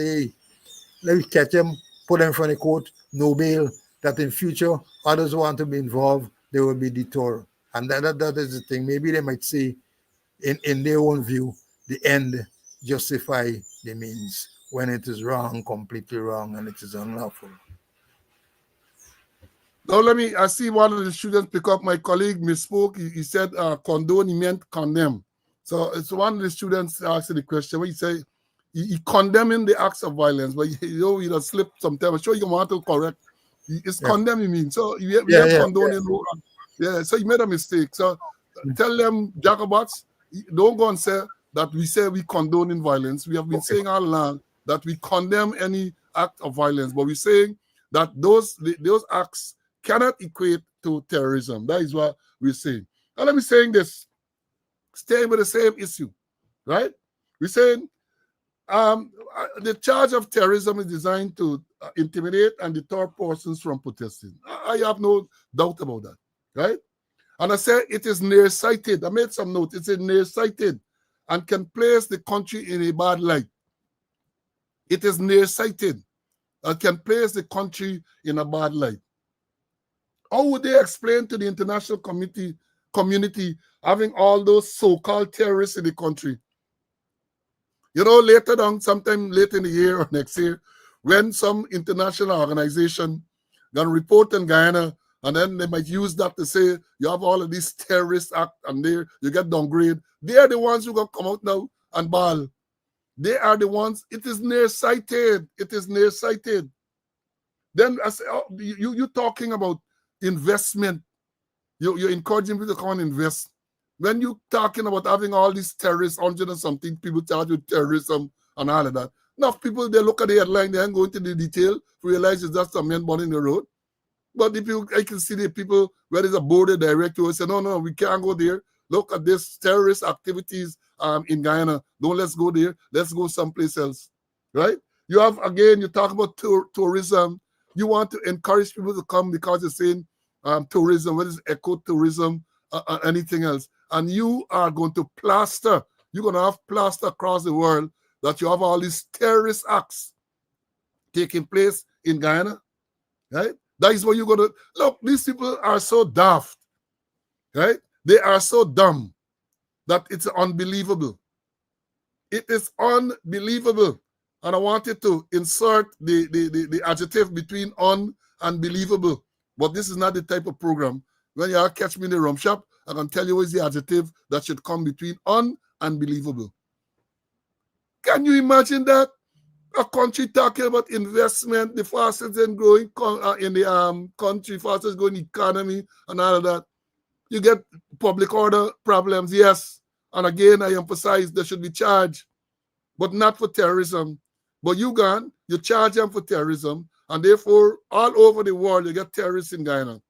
S2: let me catch them, put them in front of court, no bail, that in future others who want to be involved, they will be deterred. And that is the thing. Maybe they might say, in their own view, the end justify the means when it is wrong, completely wrong, and it is unlawful.
S1: Now I see one of the students pick up. My colleague misspoke. He said condone, he meant condemn. So it's one of the students asked the question where he said he condemning the acts of violence, but he does slip sometimes. I'm sure you want to correct. It's condemning mean. So we have condoning. Yeah, so he made a mistake. So tell them, Jacobats, don't go and say that we say we condone violence. We have been saying all along that we condemn any act of violence, but we're saying that those acts cannot equate to terrorism. That is what we're saying. Now let me saying this, staying with the same issue, right? We're saying the charge of terrorism is designed to intimidate and deter persons from protesting. I have no doubt about that, right? And I said it is nearsighted. I made some notes. It's nearsighted and can place the country in a bad light. It is nearsighted and can place the country in a bad light. How would they explain to the international community having all those so-called terrorists in the country? Later on, sometime late in the year or next year, when some international organization gonna report in Guyana, and then they might use that to say you have all of these terrorist act, and there you get downgraded. They are the ones who gonna come out now and ball. They are the ones. It is nearsighted. It is nearsighted. Then as you talking about investment, you're encouraging people to come and invest. When you talking about having all these terrorists, 100 and something people charged with terrorism and all of that, enough people, they look at the headline, they ain't going into the detail, realize it's just a man born in the road. But if you, I can see the people where there's a border director who say, no, we can't go there. Look at this terrorist activities in Guyana. Don't let's go there. Let's go someplace else, right? You have, again, you talk about tourism. You want to encourage people to come because you're saying tourism, what is ecotourism, anything else. And you are going to plaster, you're going to have plaster across the world that you have all these terrorist acts taking place in Guyana, right? That is what you're going to, look, these people are so daft, right? They are so dumb that it's unbelievable. It is unbelievable. And I wanted to insert the adjective between unbelievable. But this is not the type of program. When you catch me in the rum shop, I can tell you what is the adjective that should come between unbelievable. Can you imagine that? A country talking about investment, the fastest and growing in the country, fastest growing economy, and all of that. You get public order problems, yes. And again, I emphasize there should be charge, but not for terrorism. But you charge them for terrorism, and therefore, all over the world, you get terrorists in Guyana.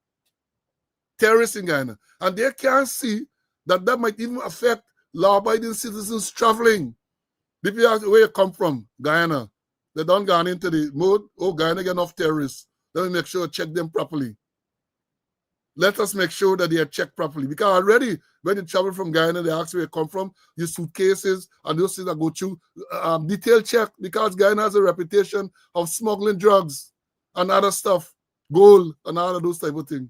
S1: Terrorists in Guyana. And they can't see that might even affect law-abiding citizens traveling. The people ask where you come from, Guyana. They don't go into the mode, Guyana get enough terrorists. Let me make sure check them properly. Let us make sure that they are checked properly. Because already, when you travel from Guyana, they ask where you come from, your suitcases, and those things that go through detailed check, because Guyana has a reputation of smuggling drugs and other stuff, gold, and all of those type of things.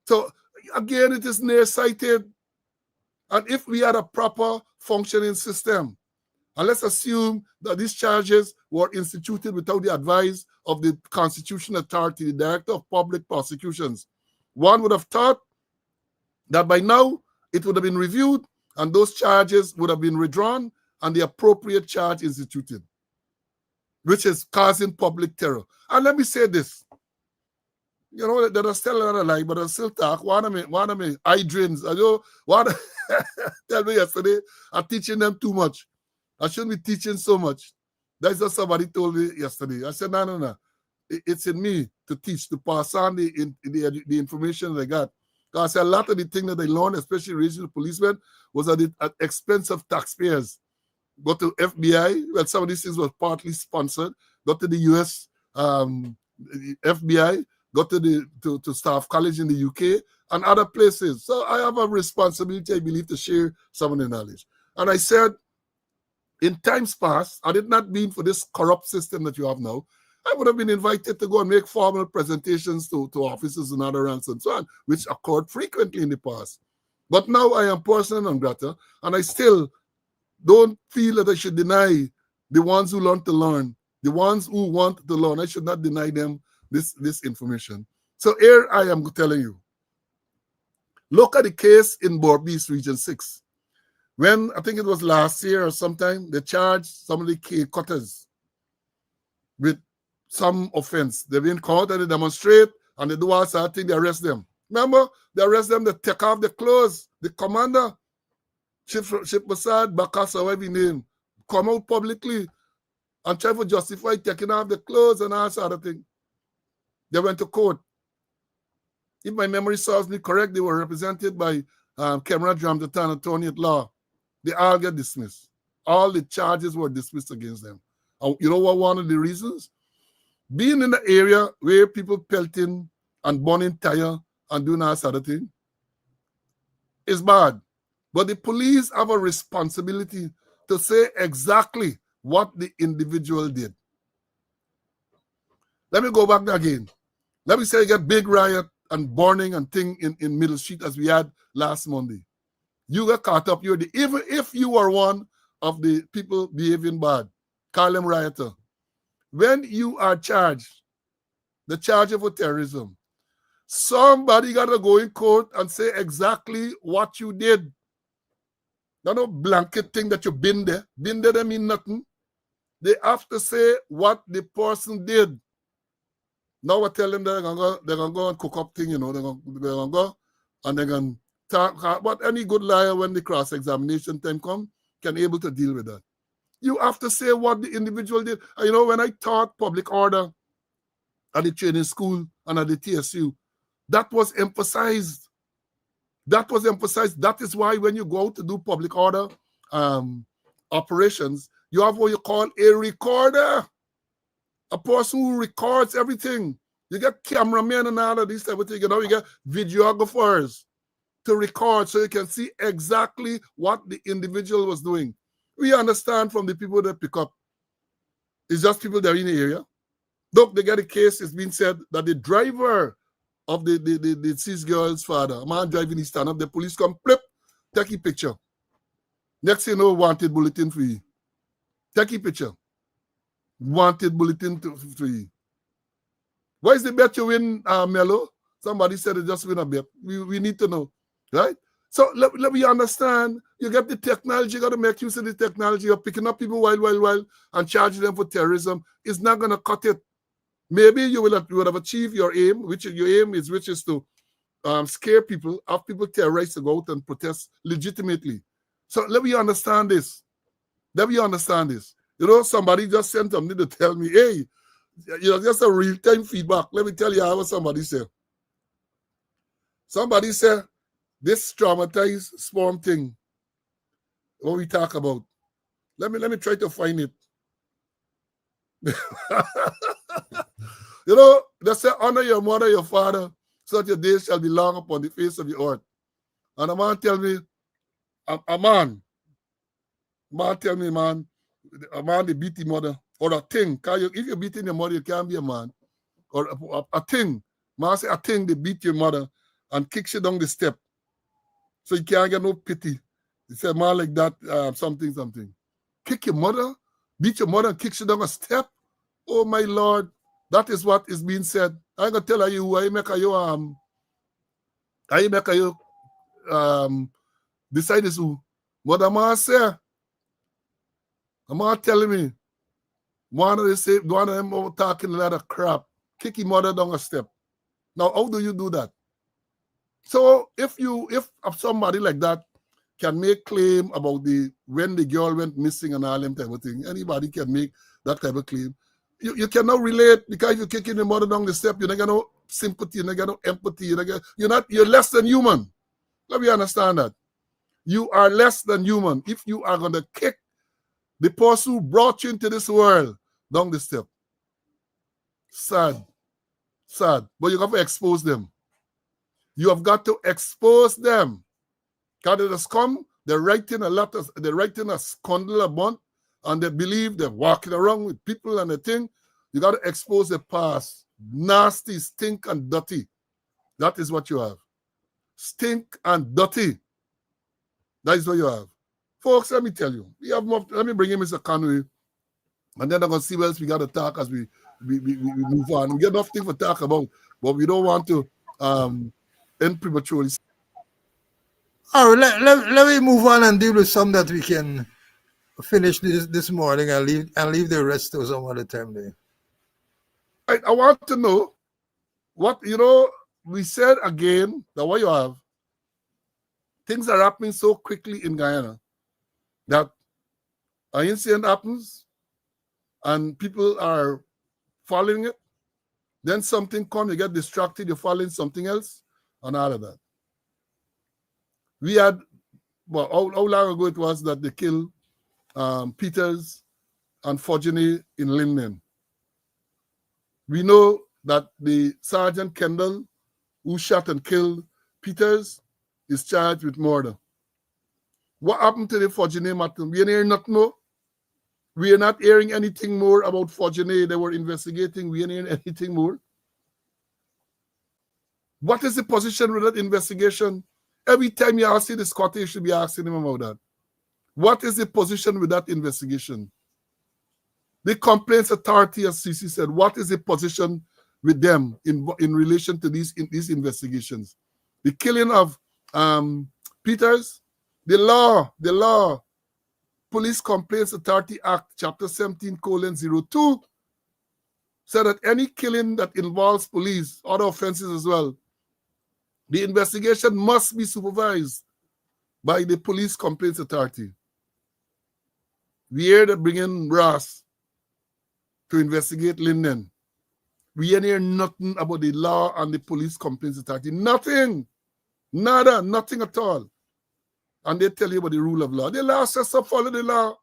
S1: So, again, it is nearsighted. And if we had a proper functioning system, and let's assume that these charges were instituted without the advice of the Constitutional Authority, the Director of Public Prosecutions, one would have thought that by now it would have been reviewed and those charges would have been withdrawn and the appropriate charge instituted, which is causing public terror. And let me say this. You know, there are still a lot of lies, but I still talk. One of me eye drains. I know, tell me yesterday, I'm teaching them too much. I shouldn't be teaching so much. That's what somebody told me yesterday. I said, no. It's in me to teach, to pass on the information that I got. Because a lot of the things that I learned, especially regional policemen, was at the expense of taxpayers. Go to FBI, well, some of these things were partly sponsored. Go to the US FBI, go to Staff College in the UK, and other places. So I have a responsibility, I believe, to share some of the knowledge. And I said, in times past, had it not been for this corrupt system that you have now, I would have been invited to go and make formal presentations to officers and other ranks and so on, which occurred frequently in the past. But now I am persona non grata, and I still don't feel that I should deny the ones who learn to learn, the ones who want to learn. I should not deny them this information. So here I am telling you. Look at the case in Berbice Region 6. When, I think it was last year or sometime, they charged some of the cake cutters with some offense. They've been caught and they demonstrate and they do all sorts of things, they arrest them. Remember, they arrest them, they take off the clothes. The commander, Chief Basad, Bakasa, whatever his name, come out publicly and try to justify taking off the clothes and all sorts of things. They went to court. If my memory serves me correct, they were represented by Cameron Dramdatan, attorney at law. They all get dismissed. All the charges were dismissed against them. You know what one of the reasons? Being in the area where people pelting and burning tire and doing all sort of thing is bad. But the police have a responsibility to say exactly what the individual did. Let me go back again. Let me say you get big riot and burning and thing in Middle Street as we had last Monday. You got caught up. Even if you are one of the people behaving bad, call them rioter. When you are charged, They charge you for terrorism. Somebody got to go in court and say exactly what you did. Not no blanket thing that you been there. Been there, they mean nothing. They have to say what the person did. Now I tell them they're gonna go and cook up thing, they're gonna go and they're gonna talk. But any good liar, when the cross-examination time come, can able to deal with that. You have to say what the individual did. And when I taught public order at the training school and at the TSU, that was emphasized. That was emphasized. That is why when you go out to do public order operations, you have what you call a recorder, a person who records everything. You get cameramen and all of this type of thing. You get videographers to record so you can see exactly what the individual was doing. We understand from the people that pick up, it's just people that are in the area. Look, they get a case, it's been said that the driver of the deceased girl's father, a man driving, he stand up, the police come, flip, take a picture. Next thing you know, wanted bulletin for you. Take a picture. Wanted bulletin for you. What is the bet you win, Mello? Somebody said it just win a bet. We need to know, right? So let me understand. You get the technology, you got to make use of the technology. You're picking up people while and charging them for terrorism. It's not going to cut it. Maybe you would have achieved your aim, which is to scare people, have people terrorized to go out and protest legitimately. So let me understand this. Somebody just sent something to tell me, hey, just a real-time feedback. Let me tell you what somebody said. Somebody said, this traumatized sperm thing, what we talk about. Let me try to find it. They say, honor your mother, your father, so that your days shall be long upon the face of the earth. And a man tell me, a man they beat the mother, or a thing. If you're beating your mother, you can't be a man. Or a thing. Man say a thing, they beat your mother and kicks you down the step. So you can't get no pity. He said, man like that, something. Kick your mother, beat your mother and kicks you down a step. Oh my Lord, that is what is being said. I'm gonna tell you, I make you decide this who. What a man say. A man telling me, one of them talking a lot of crap, kick your mother down a step. Now, how do you do that? So if somebody like that can make claim about when the girl went missing and all them type of thing, anybody can make that type of claim. You cannot relate, because if you're kicking your mother down the step, you're not got no sympathy, you're not got no empathy, you're less than human. Let me understand that. You are less than human if you are gonna kick the person who brought you into this world down the step. Sad. But you have to expose them. You have got to expose them. Because they just come, they're writing a scandal about, and they believe they're walking around with people and the thing. You got to expose the past. Nasty, stink, and dirty. That is what you have. Stink and dirty. That is what you have. Folks, let me tell you. We have more. Let me bring in Mr. Conway, and then I'm going to see what else we got to talk as we move on. We get enough things to talk about, but we don't want to end prematurely.
S2: All right, let me move on and deal with some that we can finish this morning and leave the rest to some other time there.
S1: I want to know what, we said again that what you have, things are happening so quickly in Guyana that an incident happens and people are following it. Then something comes, you get distracted, you're following something else, and all of that. We had, how long ago it was that they killed Peters and Forgery in Linden. We know that the Sergeant Kendall, who shot and killed Peters, is charged with murder. What happened to the Forgery matter? We ain't hearing nothing more. We are not hearing anything more about Forgery. They were investigating. We ain't hearing anything more. What is the position with that investigation? Every time you ask the Scottish, you should be asking him about that. What is the position with that investigation? The Complaints Authority, as CC said, what is the position with them in relation to these investigations. The killing of Peters, the law, Police Complaints Authority Act, Chapter 17:02, said that any killing that involves police, other offenses as well, the investigation must be supervised by the Police Complaints Authority. We hear that bringing Ross to investigate Linden. We ain't hear nothing about the law and the Police Complaints Authority. Nothing. Nada. Nothing at all. And they tell you about the rule of law. The law says to follow the law.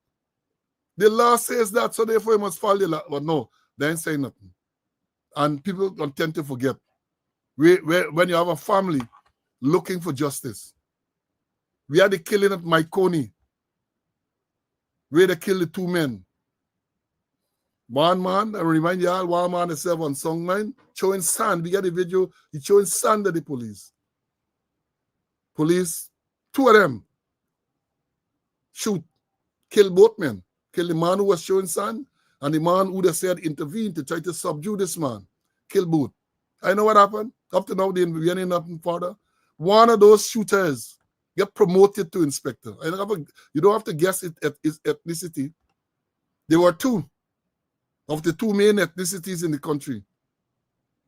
S1: The law says that, so therefore you must follow the law. But no, they ain't saying nothing. And people tend to forget. When you have a family looking for justice. We had the killing at Maikoni, where they killed the two men. One man, I remind you all, one man is on Songmine, showing sand. We got the video, he's showing sand at the police. Police, two of them, shoot, kill both men. Kill the man who was showing sand, and the man who they said intervened to try to subdue this man. Kill both. I know what happened. Up to now, they ain't nothing further. One of those shooters get promoted to inspector. You don't have to guess it at his ethnicity. There were two of the two main ethnicities in the country.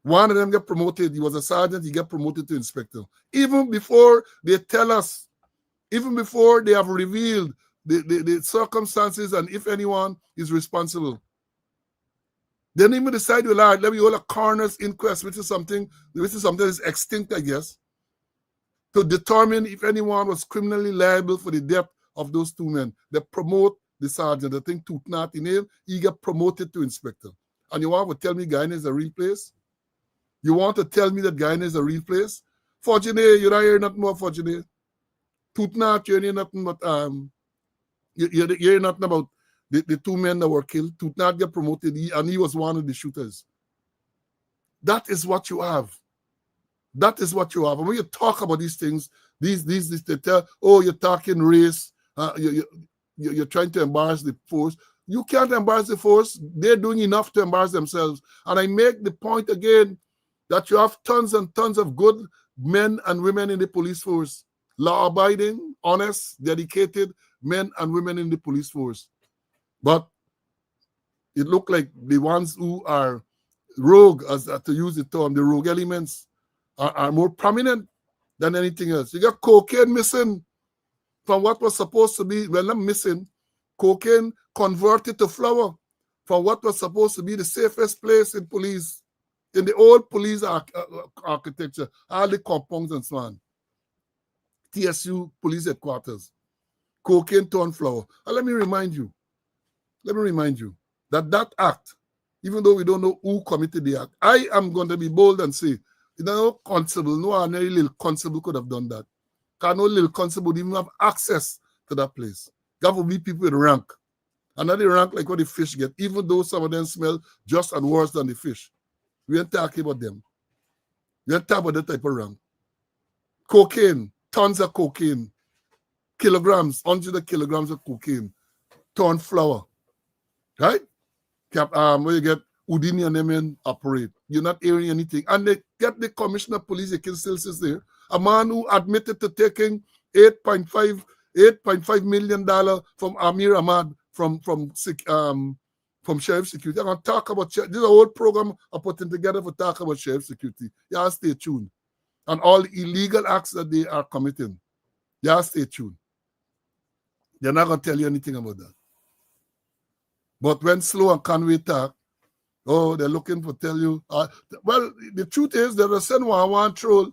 S1: One of them get promoted. He was a sergeant. He got promoted to inspector. Even before they tell us, even before they have revealed the circumstances and if anyone is responsible. They didn't even decide, well, all right, let me hold a coroner's inquest, which is something that is extinct, I guess, to determine if anyone was criminally liable for the death of those two men. They promote the sergeant. I think Tutnat in him, he got promoted to inspector. And you want to tell me Guyana is a real place? You want to tell me that Guyana is a real place? Fortunately, you're not hearing nothing more, fortunately. Tutnat, you're hearing nothing but you're hearing nothing about the two men that were killed. Tutnat got promoted, and he was one of the shooters. That is what you have. That is what you have. And when you talk about these things, these they tell, oh, you're talking race, you're trying to embarrass the force. You can't embarrass the force. They're doing enough to embarrass themselves. And I make the point again that you have tons and tons of good men and women in the police force. Law-abiding, honest, dedicated men and women in the police force. But it looked like the ones who are rogue, as to use the term, the rogue elements, are more prominent than anything else. You got cocaine missing from what was supposed to be, well, not missing, cocaine converted to flour from what was supposed to be the safest place in police, in the old police architecture, all the compounds and so on. TSU police headquarters, cocaine turned flour. And let me remind you that act, even though we don't know who committed the act, I am going to be bold and say, no constable, no ordinary little constable could have done that. Because no little constable would even have access to that place. That would be people with rank. And not the rank like what the fish get, even though some of them smell just and worse than the fish. We ain't talking about them. We ain't talking about that type of rank. Cocaine, tons of cocaine, kilograms, hundreds of kilograms of cocaine, turned flour. Right? Where you get Houdini and them in operate. You're not hearing anything. And they get the commissioner of police, they can still sit there. A man who admitted to taking $8.5 million from Amir Ahmad from Sheriff Security. I'm going to talk about, this is a whole program I'm putting together for talk about Sheriff Security. You stay tuned. And all the illegal acts that they are committing. You stay tuned. They're not going to tell you anything about that. But when Slow and Conway talk, oh, they're looking for tell you. Well, the truth is that they send one troll,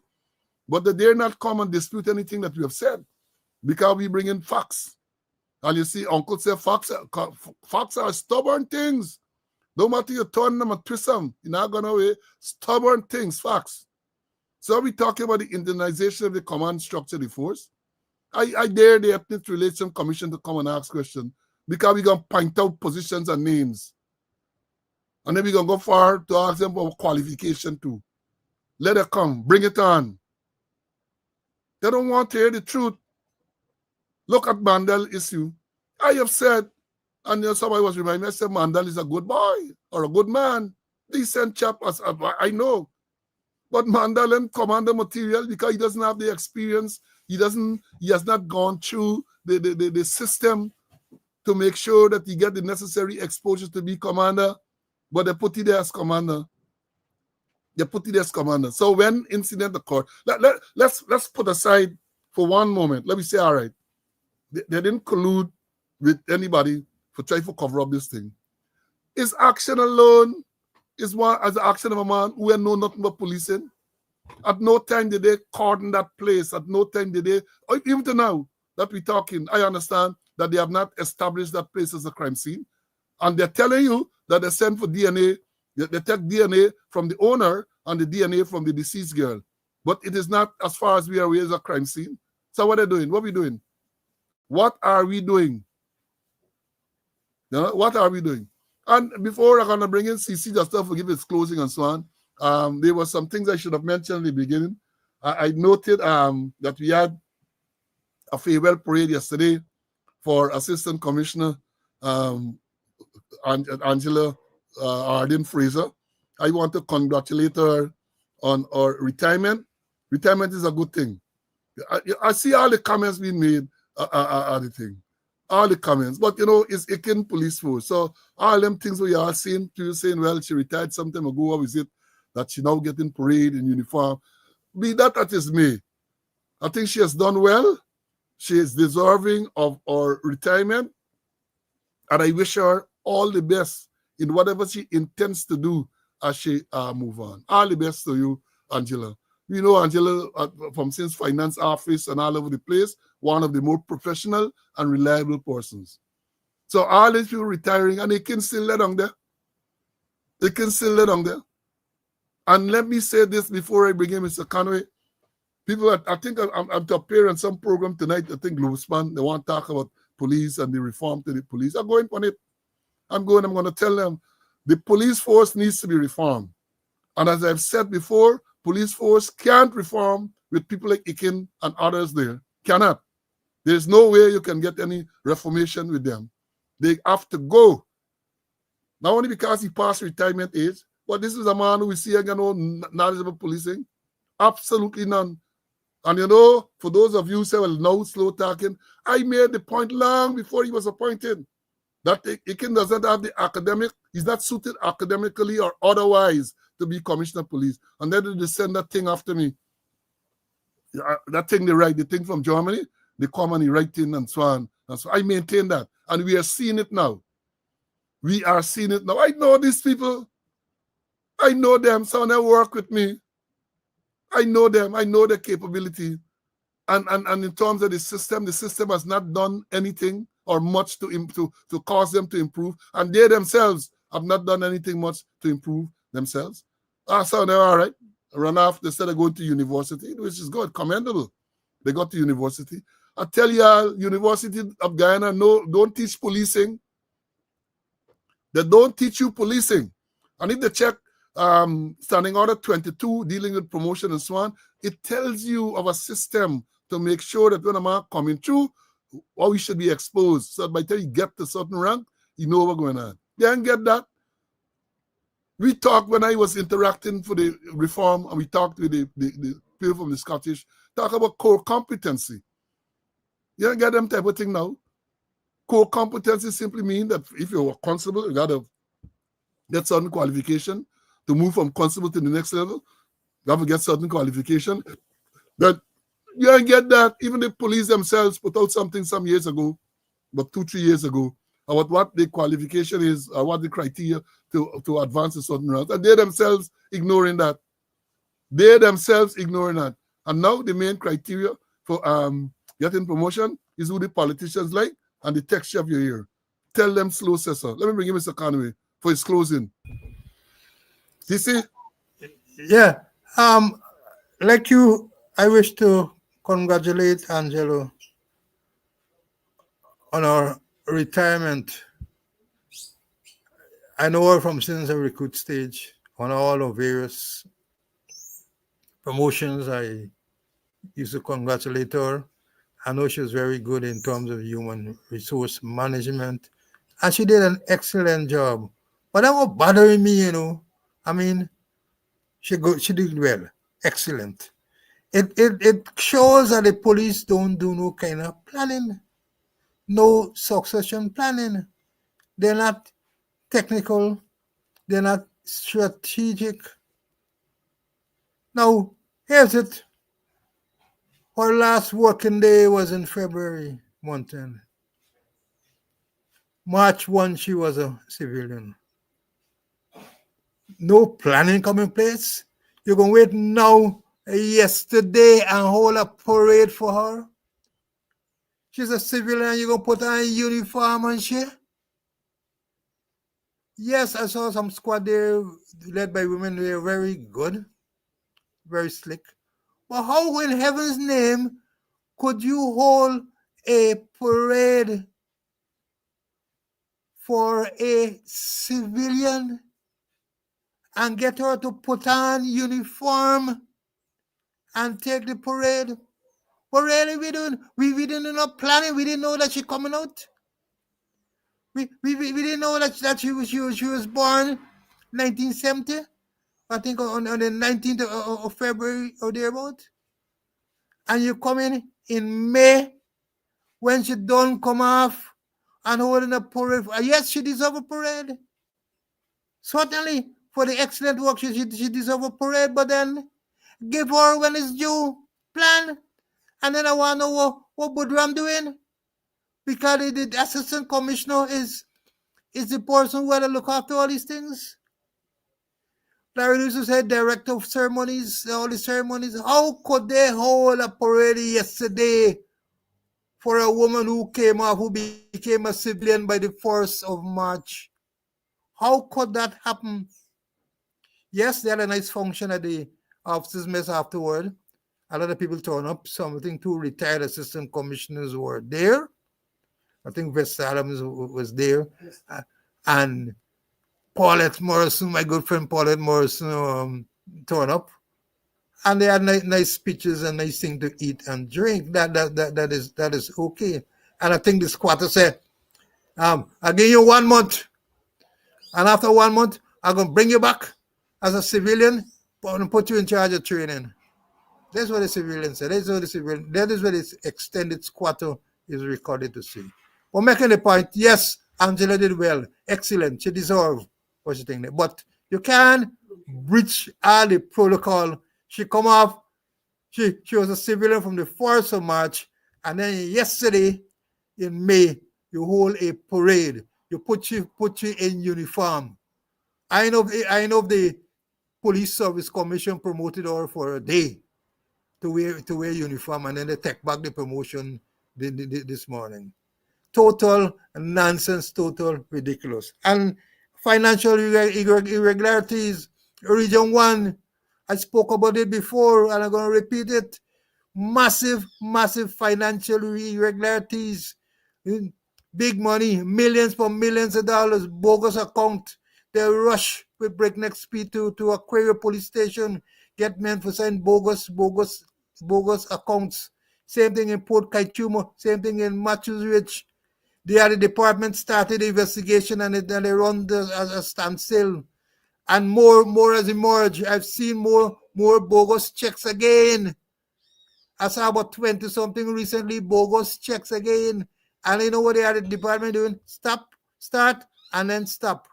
S1: but they dare not come and dispute anything that we have said because we bring in facts. And you see, Uncle say facts are stubborn things. No matter you turn them and twist them, you're not going away. Stubborn things, facts. So we talking about the Indianization of the command structure of the force. I dare the Ethnic Relations Commission to come and ask questions because we're going to point out positions and names. And then we're going to go far to ask them for qualification too. Let it come. Bring it on. They don't want to hear the truth. Look at Mandel issue. I have said, and somebody was reminding me, I said Mandel is a good boy or a good man. decent chap, as I know. But Mandalin commander material, because he doesn't have the experience, he has not gone through the system to make sure that he get the necessary exposure to be commander. But they put it there as commander. They put it as commander. So when incident occurred, let's put aside for one moment. Let me say, all right, they didn't collude with anybody for trying to cover up this thing. His action alone is one as the action of a man who had know nothing but policing. At no time did they cordon that place. At no time did they, even to now that we're talking, I understand that they have not established that place as a crime scene. And they're telling you that they send for DNA, they take DNA from the owner and the DNA from the deceased girl. But it is not, as far as we are aware, as a crime scene. So what are they doing? What are we doing? What are we doing? You know, what are we doing? And before I'm going to bring in CC just to give its closing and so on, there were some things I should have mentioned in the beginning. I noted that we had a farewell parade yesterday for Assistant Commissioner Angela Arden Fraser. I want to congratulate her on her retirement. Retirement is a good thing. I see all the comments being made are the thing. All the comments. But, you know, it's Aiken Police Force. So all them things we are seeing, people saying, well, she retired some time ago. How is it that she now getting parade in uniform? Be that as may. I think she has done well. She is deserving of her retirement. And I wish her all the best in whatever she intends to do as she move on. All the best to you, Angela. You know, Angela, from since finance office and all over the place, one of the more professional and reliable persons. So all these people retiring, and they can still let on there. They can still let on there. And let me say this before I bring in Mr. Conway. People, I think I'm to appear on some program tonight. I think Globespan, they want to talk about police and the reform to the police. I'm going on it. I'm going to tell them the police force needs to be reformed. And as I've said before, police force can't reform with people like Ikin and others there. Cannot. There's no way you can get any reformation with them. They have to go. Not only because he passed retirement age, but this is a man who we see again, no knowledge about policing. Absolutely none. And you know, for those of you who say, well, no, slow talking, I made the point long before he was appointed that Ikin doesn't have the academic, he's not suited academically or otherwise to be commissioner of police. And then they send that thing after me. That thing they write, the thing from Germany, they come and they write in and so on. And so I maintain that. And we are seeing it now. We are seeing it now. I know these people. I know them. Some of them work with me. I know them. I know their capability. And in terms of the system has not done anything or much to cause them to improve. And they themselves have not done anything much to improve themselves. So they're all right. Run off instead of going to university, which is good, commendable. They got to university. I tell you, University of Guyana, no, don't teach policing. They don't teach you policing. And if they check Standing Order 22, dealing with promotion and so on, it tells you of a system to make sure that when a man coming through, how he should be exposed. So by the time you get to a certain rank, you know what's going on. You didn't get that. We talked when I was interacting for the reform, and we talked with the people from the Scottish, talk about core competency. You don't get them type of thing now. Core competency simply means that if you're a constable, you got to get certain qualification to move from constable to the next level. You have to get certain qualification. That you don't get that. Even the police themselves put out something some years ago, about 2-3 years ago, about what the qualification is, or what the criteria to advance a certain route. And they themselves ignoring that. They themselves ignoring that. And now the main criteria for getting promotion is who the politicians like and the texture of your ear. Tell them slow, Cesar. Let me bring in Mr. Conway for his closing. You see?
S2: Yeah. Like you, I wish to congratulate Angelo on her retirement. I know her from since the recruit stage on all the various promotions. I used to congratulate her. I know she was very good in terms of human resource management. And she did an excellent job. But that was bothering me, you know. I mean, she did well. Excellent. It shows that the police don't do no kind of planning, no succession planning. They're not technical, they're not strategic. Now, here's it. Her last working day was in February month end. March 1, she was a civilian. No planning coming place. You're going to wait now, yesterday, and hold a parade for her. She's a civilian, you're going to put her in uniform and shit. Yes, I saw some squad there led by women. They were very good, very slick. But how in heaven's name could you hold a parade for a civilian and get her to put on uniform and take the parade? What really we doing? We didn't know planning. We didn't know that she coming out. We didn't know that she was born 1970. I think on the 19th of February or thereabout. And you come in May when she don't come off and holding a parade. Yes, she deserves a parade. Certainly for the excellent work she deserves a parade, but then give her when it's due. Plan. And then I want to know what Budram doing. Because the assistant commissioner is the person who had to look after all these things. Larry Lewis said director of ceremonies, all the ceremonies. How could they hold a parade yesterday for a woman who became a civilian by the 1st of March? How could that happen? Yes, they had a nice function at the officers' mess afterward. A lot of people turned up. Something two retired assistant commissioners were there. I think West Adams was there. And Paulette Morrison, my good friend Paulette Morrison, turned up. And they had nice speeches and nice thing to eat and drink. That is okay. And I think the squatter said, I'll give you 1 month. And after 1 month, I'm going to bring you back as a civilian and put you in charge of training. That's what the civilian said. That is what the extended squatter is recorded to say. But making the point, yes, Angela did well. Excellent. She deserved what she think. But you can't breach all the protocol. She come off. She was a civilian from the 1st of March. And then yesterday in May, you hold a parade. You put you in uniform. I know the Police Service Commission promoted her for a day to wear uniform, and then they take back the promotion this morning. Total nonsense, total ridiculous. And financial irregularities, Region 1, I spoke about it before, and I'm going to repeat it. Massive financial irregularities. Big money, millions upon millions of dollars, bogus account. They rush with breakneck speed to Aquaria police station, get men for sign bogus accounts. Same thing in Port Kaitumo, same thing in Matthews Ridge. The department started the investigation and they run a standstill. And more has emerged. I've seen more bogus checks again. I saw about 20 something recently, bogus checks again. And you know what the department doing? Stop, start, and then stop.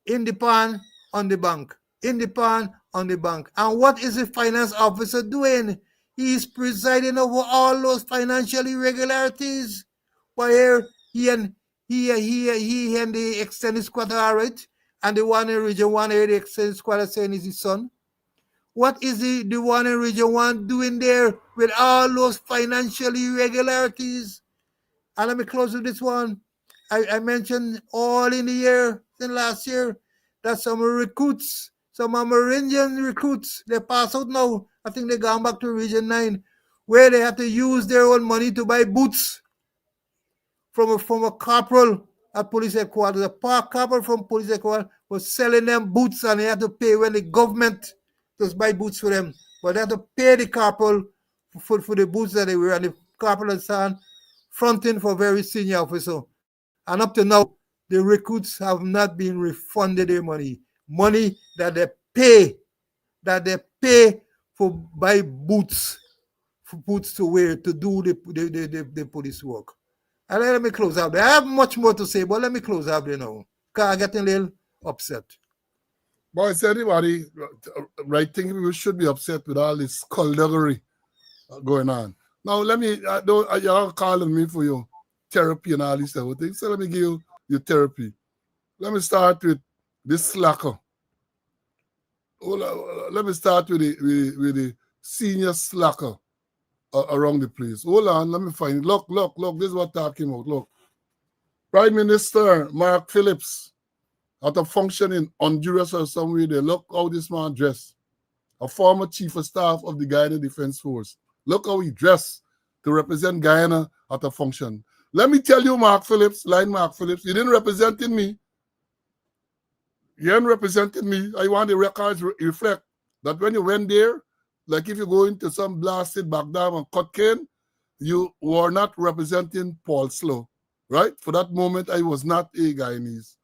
S2: In the pan, on the bank. In the pan, on the bank. And what is the finance officer doing? He is presiding over all those financial irregularities. But here, he and the extended squad are right. And the one in Region 1 here, the extended squad is saying is his son. What is the one in Region 1 doing there with all those financial irregularities? And let me close with this one. I mentioned all in the year, in last year, that some recruits, some Amerindian recruits, they pass out now. I think they gone back to Region 9, where they have to use their own money to buy boots from a corporal at police headquarters. A corporal from police headquarters was selling them boots, and they had to pay when the government just buy boots for them. But they had to pay the corporal for the boots that they wear, and the corporal and son fronting for very senior officer. And up to now, the recruits have not been refunded their money. Money that they pay for buy boots to wear to do the police work. And let me close up there. I have much more to say, but let me close up there now. Because I get a little upset.
S1: Boy, it's anybody right thinking we should be upset with all this skullduggery going on. Now, let me, y'all calling me for your therapy and all these other things. So let me give you your therapy. Let me start with this slacker. Let me start with the senior slacker around the place. Hold on, let me find it. Look, this is what I'm talking about. Look. Prime Minister Mark Phillips at a function in Honduras or somewhere there. Look how this man dressed. A former chief of staff of the Guyana Defense Force. Look how he dressed to represent Guyana at a function. Let me tell you, Mark Phillips, you didn't represent me. You ain't represented me. I want the records reflect that when you went there, like if you go into some blasted Baghdad and cut cane, you were not representing Paul Slow, right? For that moment, I was not a Guyanese.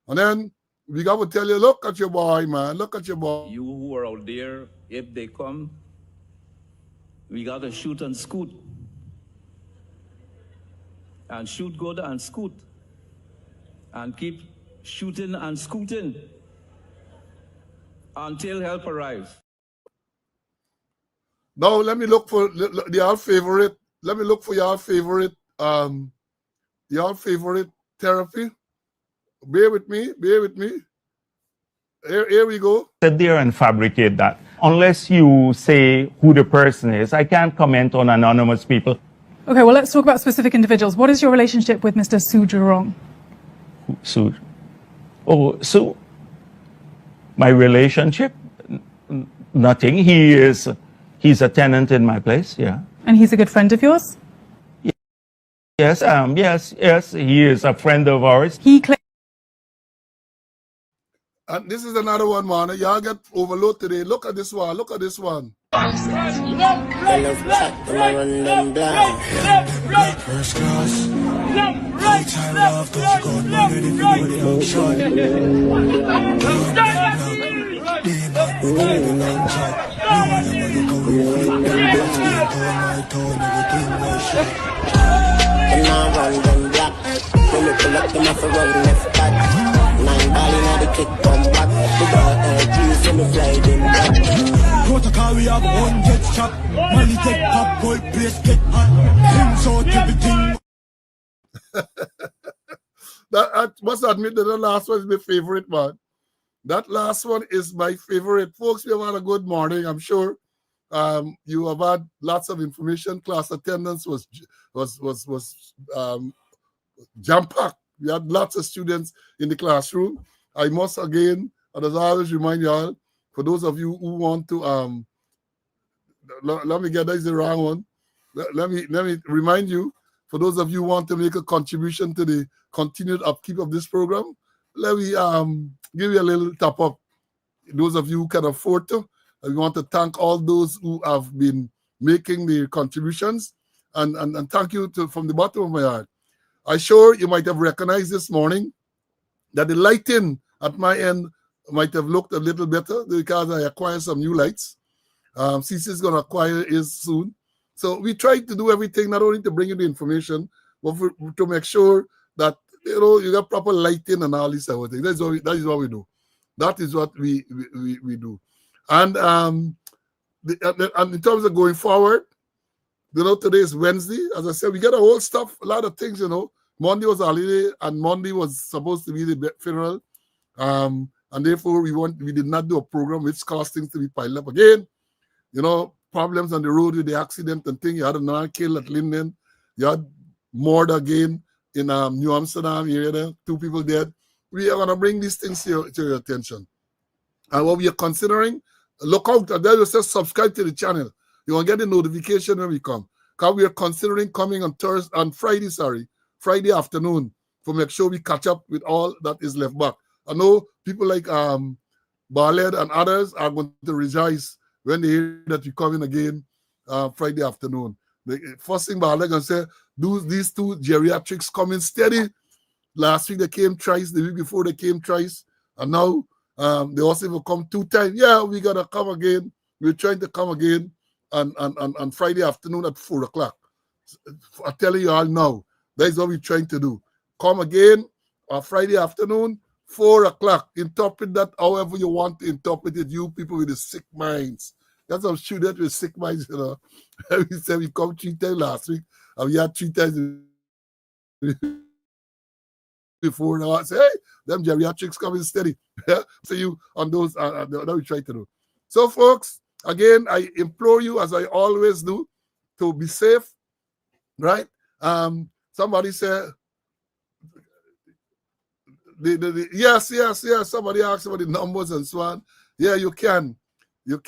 S1: And then we got to tell you, look at your boy, man. Look at your boy.
S3: You who are out there, if they come, we got to shoot and scoot. And shoot good and scoot. And keep shooting and scooting until help arrives.
S1: Now let me look for your favorite. Let me look for your favorite therapy. Bear with me. Here we go.
S4: Sit there and fabricate that. Unless you say who the person is, I can't comment on anonymous people.
S5: Okay, well, let's talk about specific individuals. What is your relationship with Mr. Su Jurong?
S4: Su? Oh, Su? My relationship? Nothing. He's a tenant in my place, yeah.
S5: And he's a good friend of yours?
S4: Yes, he is a friend of ours.
S5: He claims.
S1: And this is another one, man. Y'all get overloaded today. Look at this one.
S6: First class. Anytime love does God more than anybody outside. Pull up them off a road left back. 9 ball in the kick come back. The ball so me fly them back. Protocol we have 100 chop. Money take pop, gold place get hot. Things out everything.
S1: I must admit that the last one is my favorite, man. That last one is my favorite. Folks, we have had a good morning, I'm sure. You have had lots of information. Class attendance was jam-packed. We had lots of students in the classroom. I must again, and as I always remind y'all, for those of you who want to, let me get that is the wrong one. Let me remind you, for those of you who want to make a contribution to the continued upkeep of this program, let me give you a little tap up. Those of you who can afford to, we want to thank all those who have been making the contributions, and thank you from the bottom of my heart. I'm sure you might have recognized this morning that the lighting at my end might have looked a little better because I acquired some new lights. CC is going to acquire his soon. So we try to do everything, not only to bring you the information, but to make sure that you got proper lighting and all this other thing. That is what we do. That is what we do. And and in terms of going forward, today is Wednesday. As I said, we get a whole stuff, a lot of things, Monday was holiday, and Monday was supposed to be the funeral. And therefore, we did not do a program, which caused things to be piled up again. Problems on the road with the accident and thing. You had another kill at Linden. You had murder again in New Amsterdam area there. 2 people dead. We are going to bring these things to your attention. And what we are considering, look out. There you say subscribe to the channel. You will get a notification when we come. Because we are considering coming on Friday afternoon to make sure we catch up with all that is left back. I know people like Barled and others are going to rejoice when they hear that we come in again Friday afternoon. The first thing Barled going to say, these 2 geriatrics coming steady. Last week they came twice, the week before they came twice, and now They also will come 2 times. Yeah, we gotta come again. We're trying to come again on Friday afternoon at 4 o'clock. I'm telling you all now, that's what we're trying to do. Come again on Friday afternoon, 4 o'clock. Interpret that however you want to interpret it, you people with the sick minds. That's some students with sick minds, you know. We said we come 3 times last week, and we had 3 times before. Now I say, hey, them geriatrics coming steady. So you on those, that we try to do. So, folks, again, I implore you, as I always do, to be safe, right? Somebody said, yes. Somebody asked about the numbers and so on. Yeah, you can. So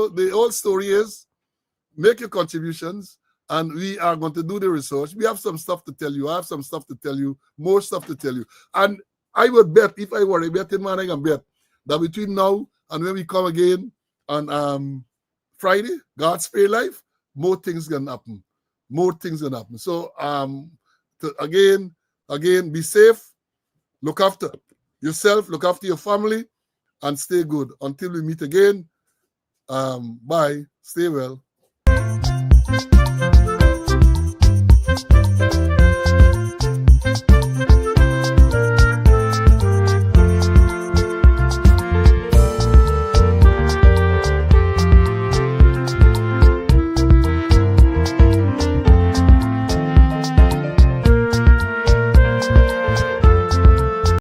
S1: the old story is make your contributions, and we are going to do the research. We have some stuff to tell you. I have some stuff to tell you, more stuff to tell you. And I would bet, if I were a betting man, I can bet that between now and when we come again on Friday, God's spare life, more things can happen. More things can happen. So again, be safe. Look after yourself, look after your family, and stay good. Until we meet again, bye. Stay well.